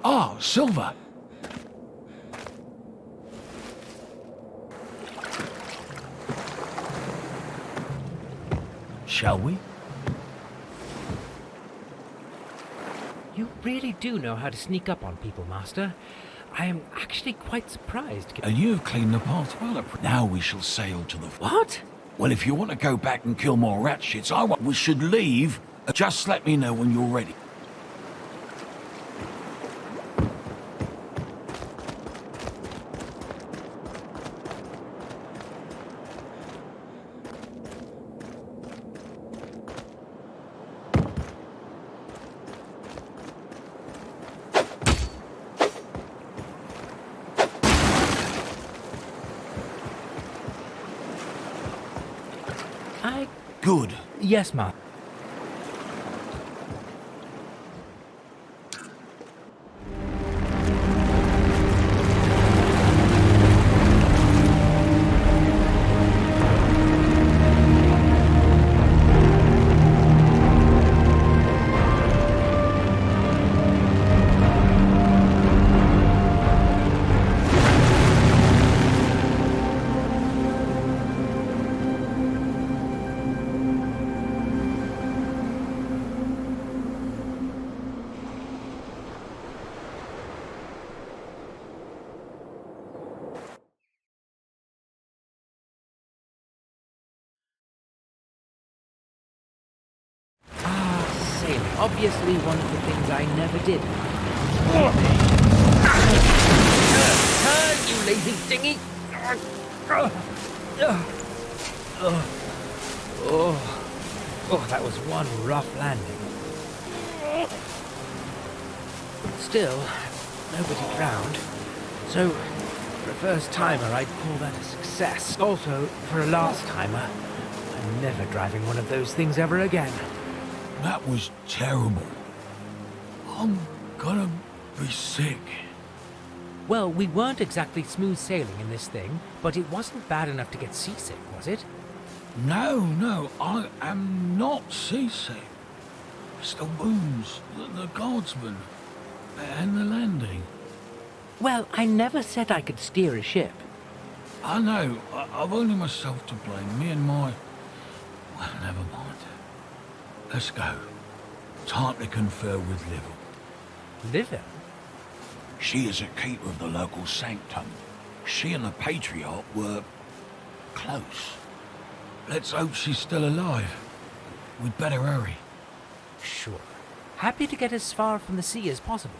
Ah, Silver. Shall we? You really do know how to sneak up on people, Master. I am actually quite surprised. And you have cleaned the path well. Now we shall sail to the... What? Well, if you want to go back and kill more rat shits, we should leave. Just let me know when you're ready. Good. Yes, Ma. Obviously one of the things I never did. Turn, you lazy dingy! Oh, that was one rough landing. Still, nobody drowned. So, for a first timer, I'd call that a success. Also, for a last timer, I'm never driving one of those things ever again. That was terrible. I'm gonna be sick. Well, we weren't exactly smooth sailing in this thing, but it wasn't bad enough to get seasick, was it? No, I am not seasick. It's the wounds, the guardsmen, and the landing. Well, I never said I could steer a ship. I know. I've only myself to blame. Me and my... Well, never mind. Let's go. Time to confer with Livel. Livel? She is a keeper of the local sanctum. She and the patriarch were... close. Let's hope she's still alive. We'd better hurry. Sure. Happy to get as far from the sea as possible.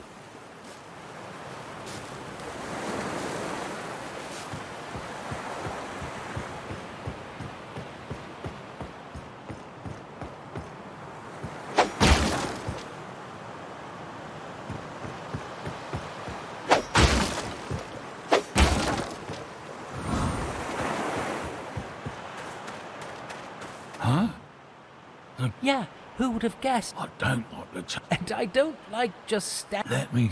Huh? Yeah, who would have guessed? I don't like the And I don't like just Let me...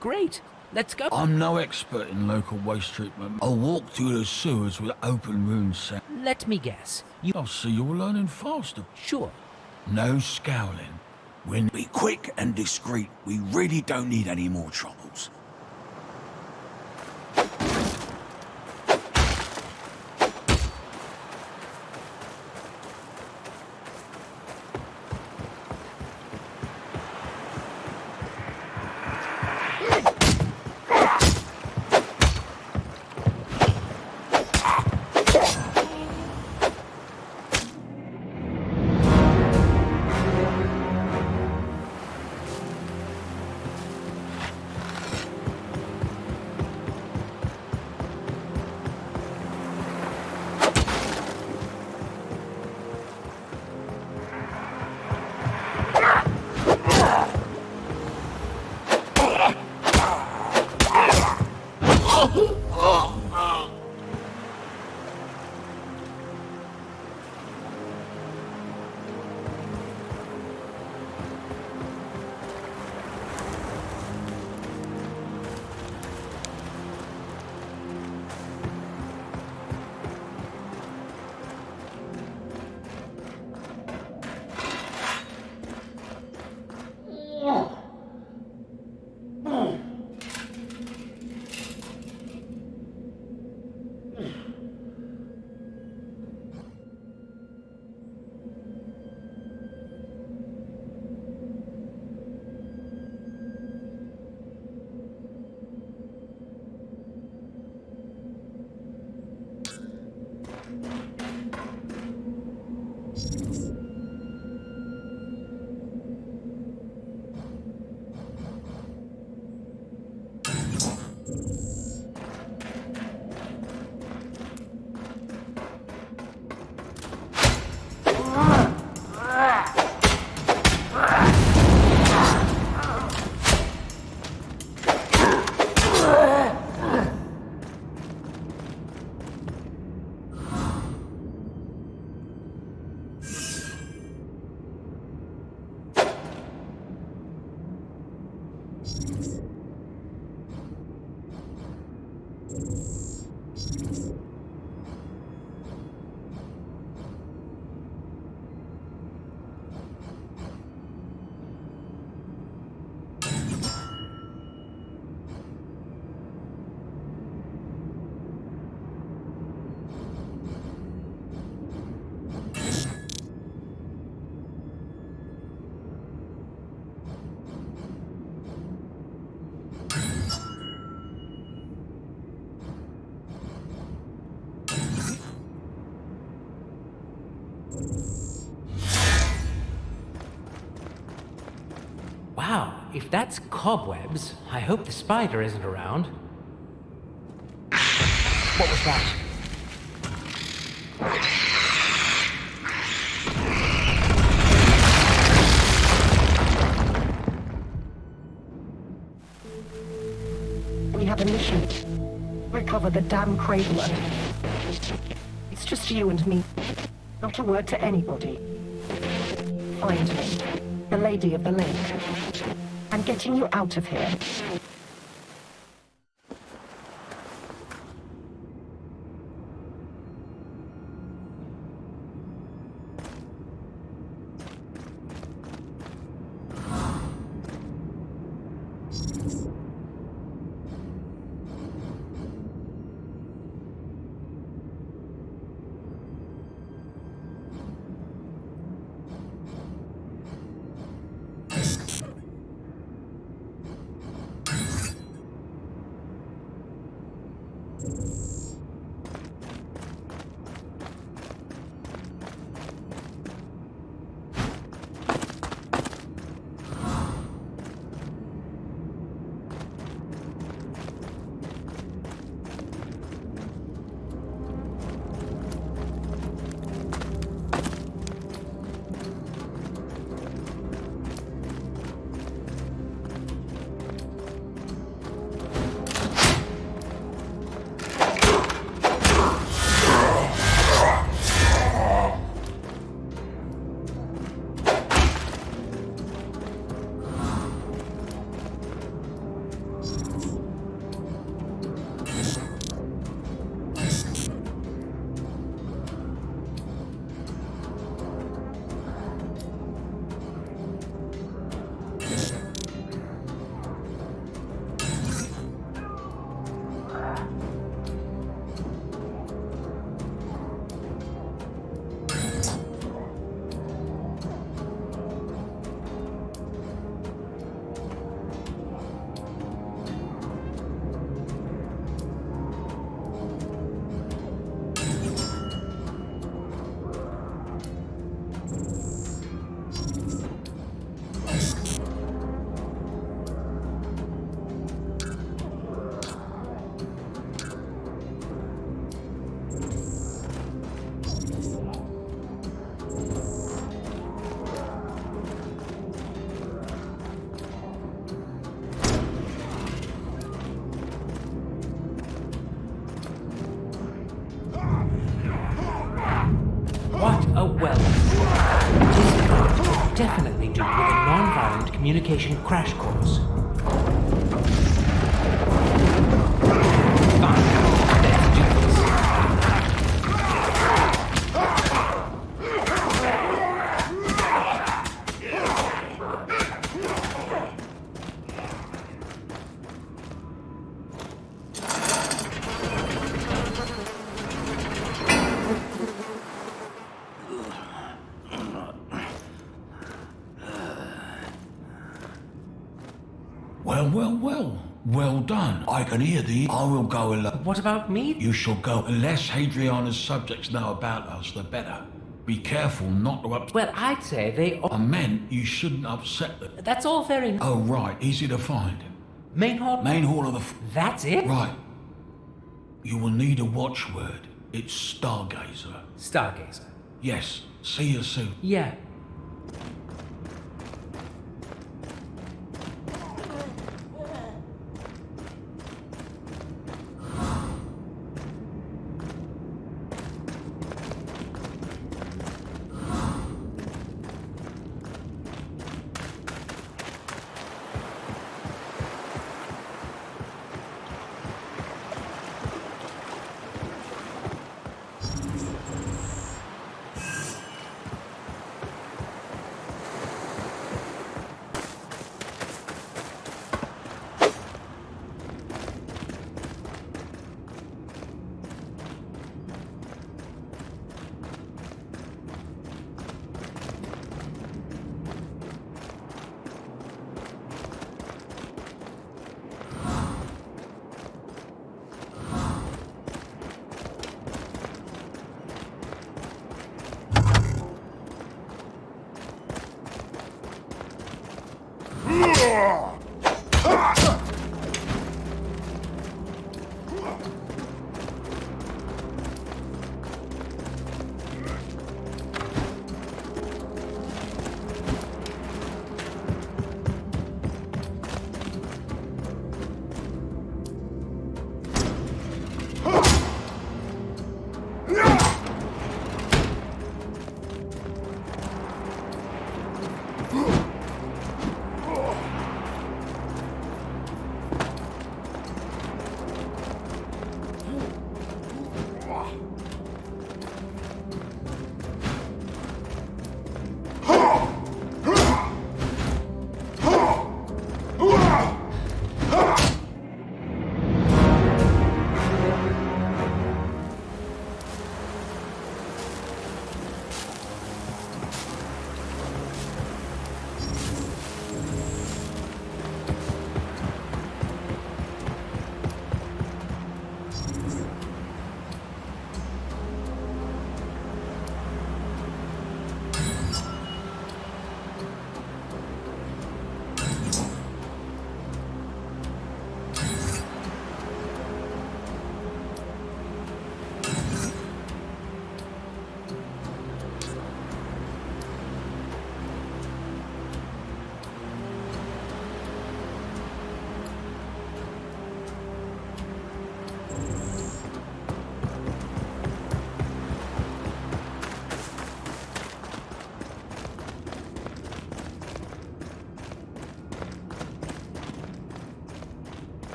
Great, let's go. I'm no expert in local waste treatment. I'll walk through the sewers with open wounds. Let me guess. I'll see you're learning faster. Sure. No scowling. Be quick and discreet. We really don't need any more troubles. Wow, if that's cobwebs, I hope the spider isn't around. What was that? We have a mission. Recover the damn cradler. It's just you and me. Not a word to anybody. Find me, the Lady of the Lake. I'm getting you out of here. Oh, well. This could definitely do with a non-violent communication crash course. Fine. Let's do this. Well done. I can hear thee. I will go alone. What about me? You shall go. The less Hadriana's subjects know about us, the better. Be careful not to upset. Well, I'd say they... I meant you shouldn't upset them. That's all very... Oh, right. Easy to find. Main hall? Main hall of the... That's it? Right. You will need a watchword. It's Stargazer. Stargazer? Yes. See you soon. Yeah.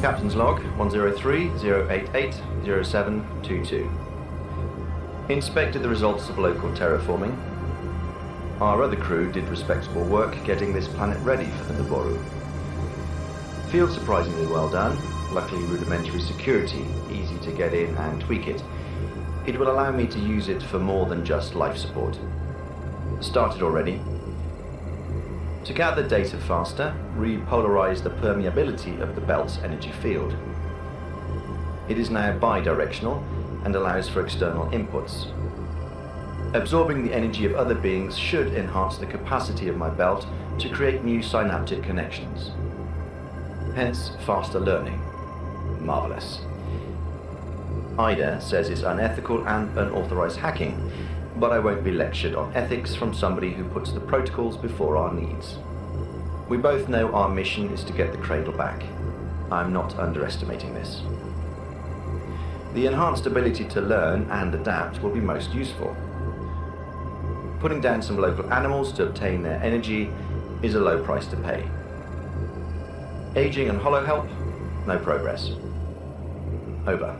Captain's log 103-088-0722. Inspected the results of local terraforming. Our other crew did respectable work getting this planet ready for the Naboru. Feels surprisingly well done, luckily rudimentary security, easy to get in and tweak it. It will allow me to use it for more than just life support. Started already. To gather data faster, repolarize the permeability of the belt's energy field. It is now bidirectional and allows for external inputs. Absorbing the energy of other beings should enhance the capacity of my belt to create new synaptic connections. Hence, faster learning. Marvelous. Ida says it's unethical and unauthorized hacking, but I won't be lectured on ethics from somebody who puts the protocols before our needs. We both know our mission is to get the cradle back. I'm not underestimating this. The enhanced ability to learn and adapt will be most useful. Putting down some local animals to obtain their energy is a low price to pay. Aging and hollow help? No progress. Over.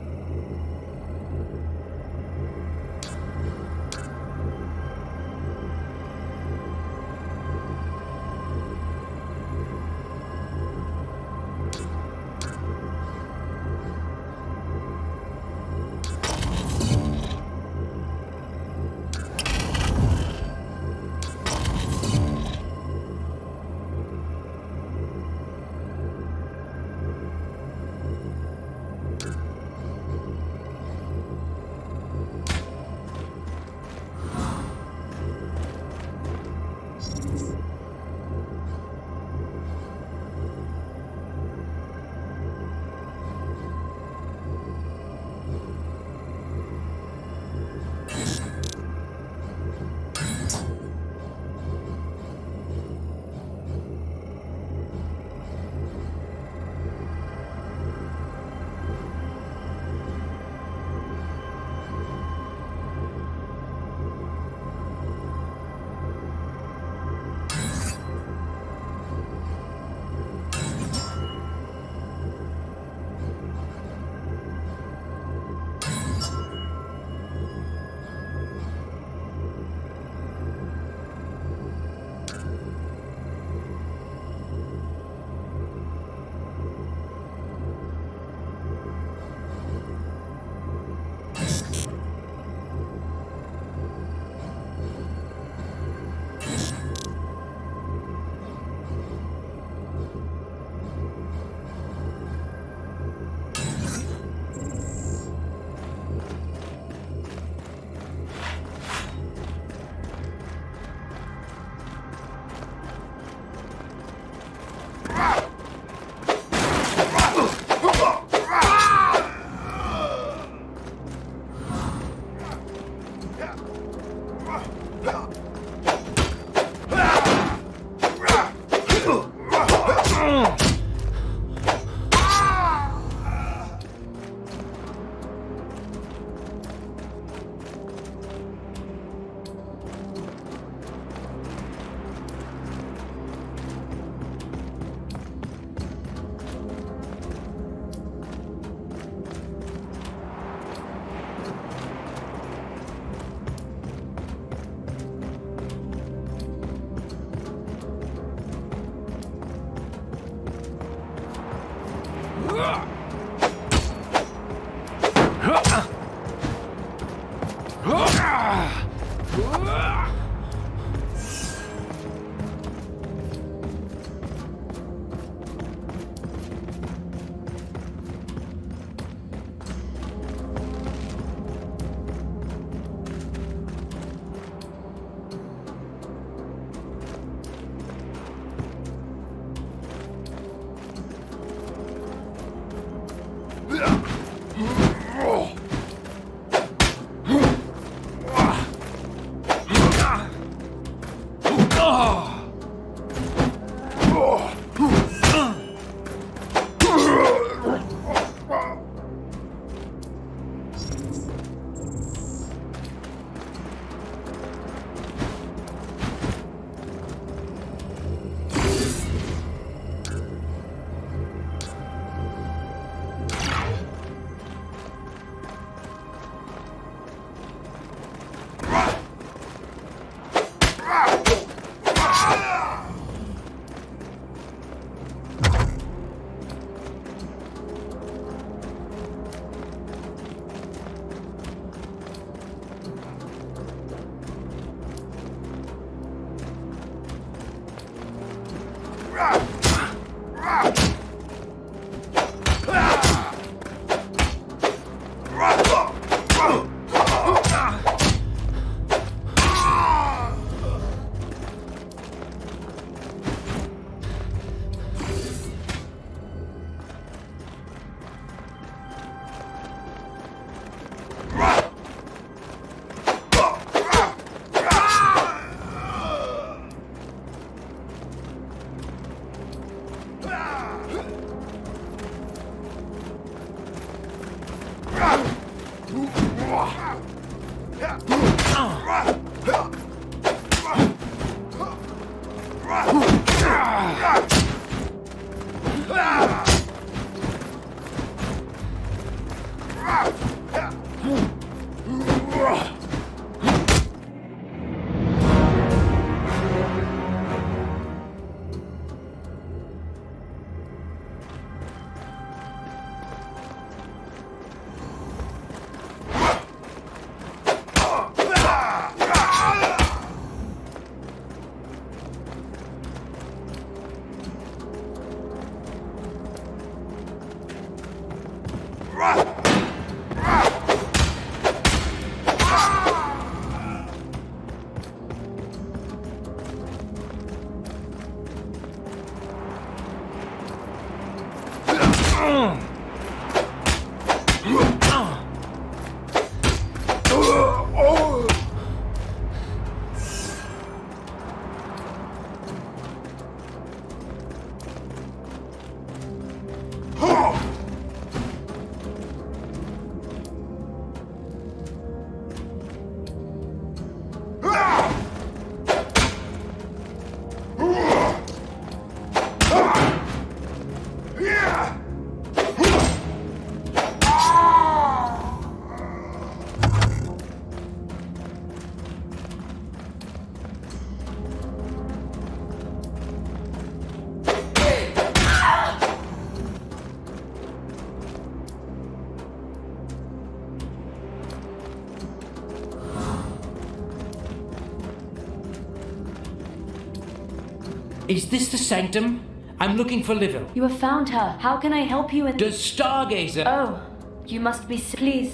Is this the sanctum? I'm looking for Livil. You have found her. How can I help you in... The Stargazer! Oh, you must be... Please.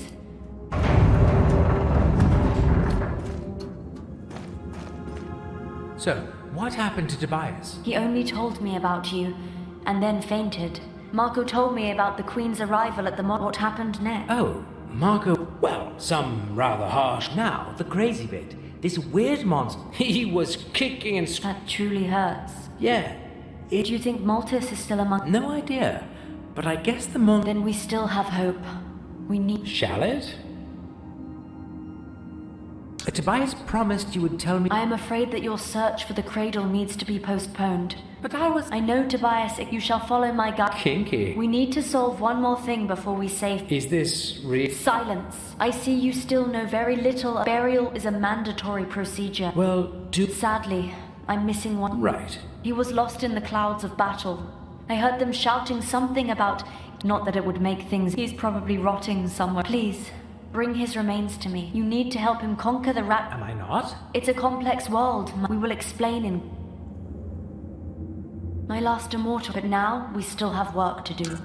So, what happened to Tobias? He only told me about you, and then fainted. Marco told me about the Queen's arrival at the what happened next. Oh, Marco... Well, some rather harsh. Now, the crazy bit. This weird monster, he was kicking and... That truly hurts. Yeah. Do you think Maltus is still among... No idea. But I guess the Then we still have hope. We need... Shall it? Tobias promised you would tell me... I am afraid that your search for the cradle needs to be postponed. But I know, Tobias, you shall follow my guide. Kinky. We need to solve one more thing before we save... Is this real? Silence. I see you still know very little. Burial is a mandatory procedure. Well, Sadly, I'm missing one. Right. He was lost in the clouds of battle. I heard them shouting something about... Not that it would make things... He's probably rotting somewhere. Please, bring his remains to me. You need to help him conquer the rat... Am I not? It's a complex world. We will explain in... My last immortal, but now we still have work to do.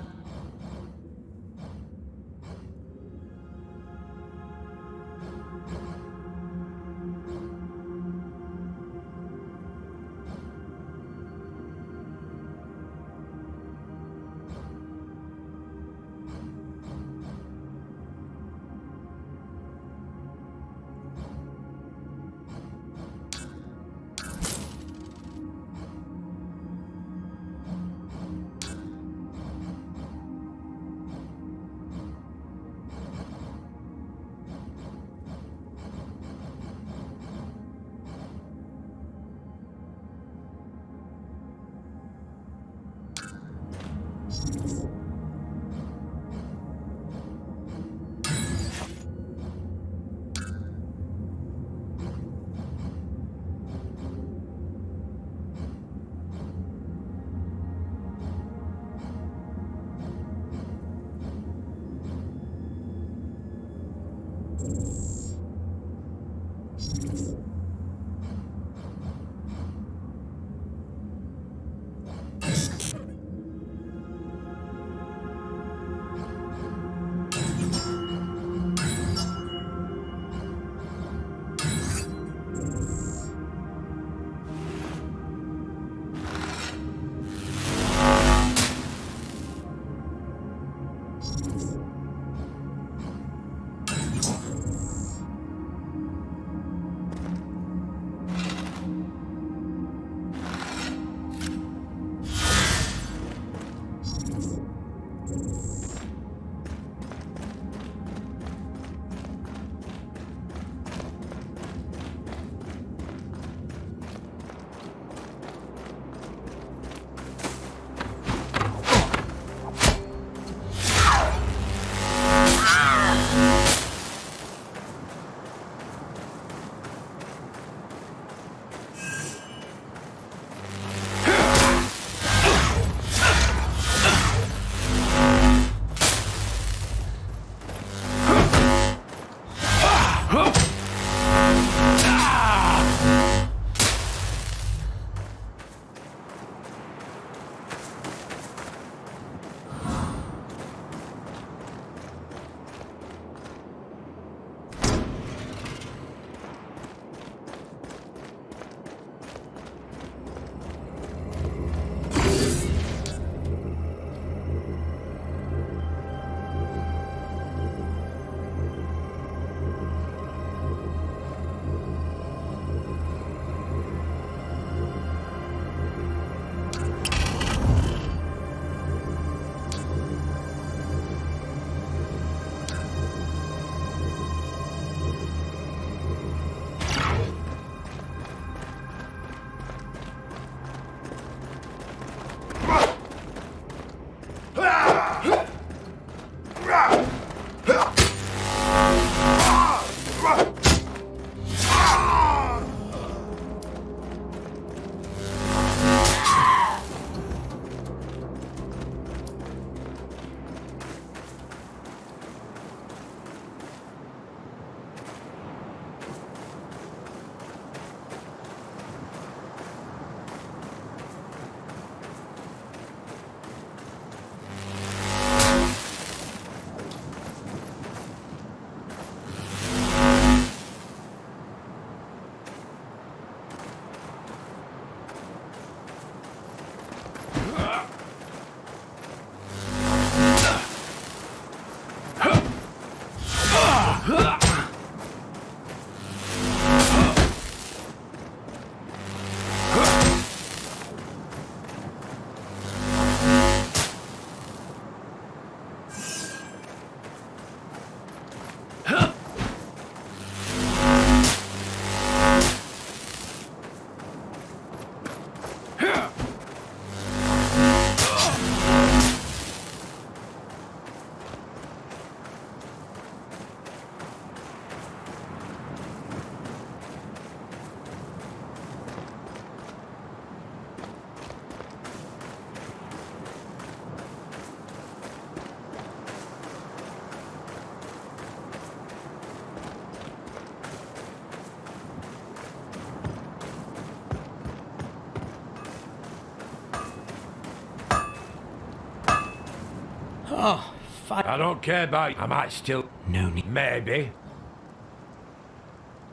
Oh, I don't care about you. I might still... No need. Maybe.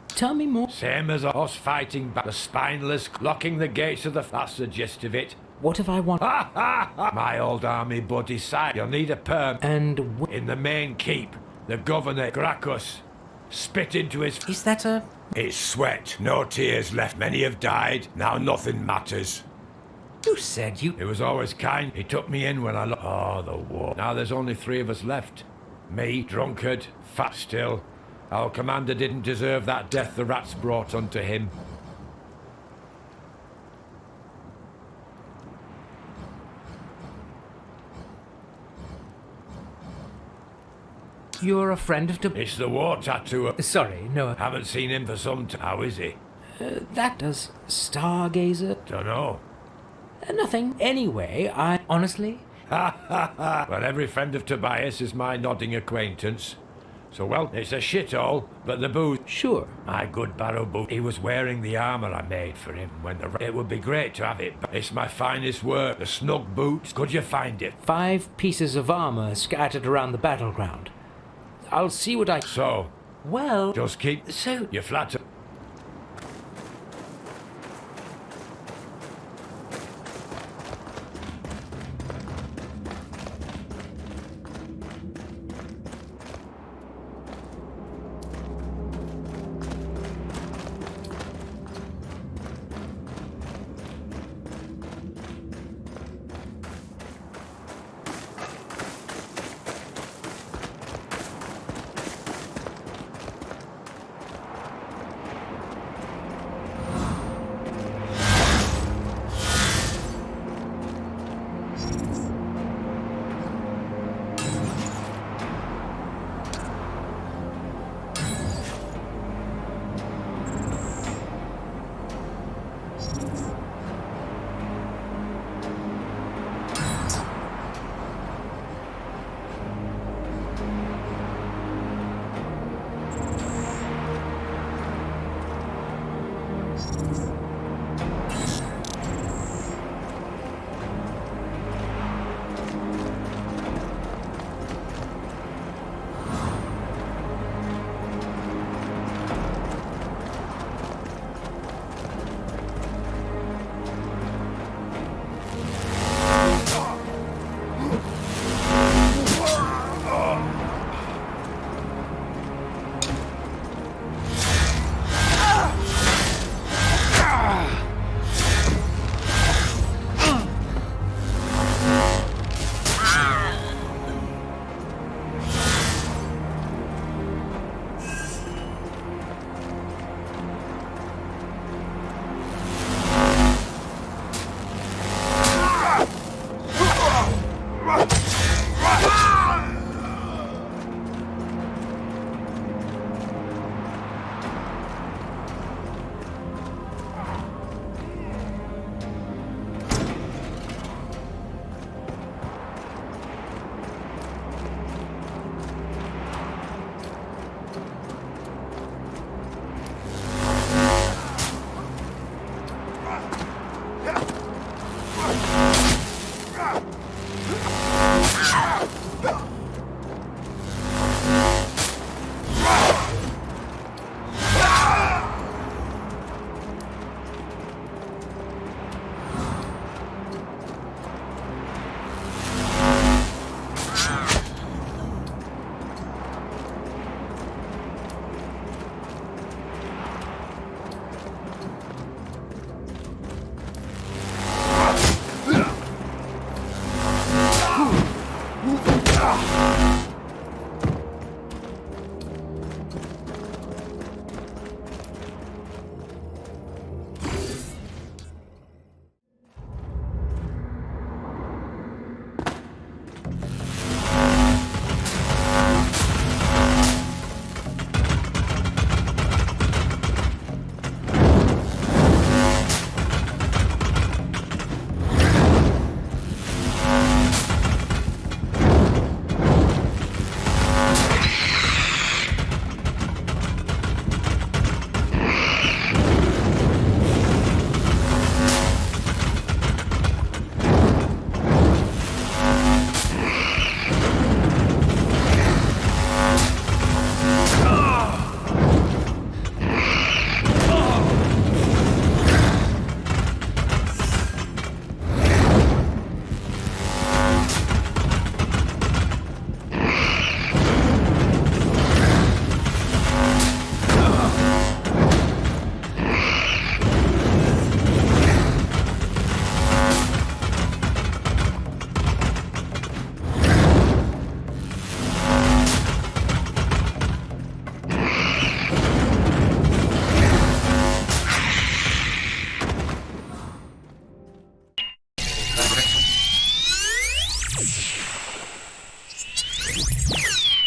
Tell me more. Same as us fighting back. The spineless, locking the gates of the... That's the gist of it. What if I want... Ha ha ha! My old army buddy side. You'll need a perm. And in the main keep, the governor, Gracchus, spit into his... Is that a... It's sweat. No tears left. Many have died. Now nothing matters. You said you... He was always kind. He took me in when I... Oh, the war. Now there's only 3 of us left. Me, drunkard, fat still. Our commander didn't deserve that death the rats brought unto him. You're a friend of... It's the war tattooer. Sorry, no. Haven't seen him for some time. How is he? That does... Stargazer? Dunno. Nothing. Anyway, I... Honestly? Ha ha ha! Well, every friend of Tobias is my nodding acquaintance. So, well, it's a shithole, but the booze... Sure. My good barrow boot. He was wearing the armour I made for him when the... It would be great to have it, but it's my finest work. The snug boots. Could you find it? 5 pieces of armour scattered around the battleground. I'll see what I... So? Well... Just keep... So... You flatter...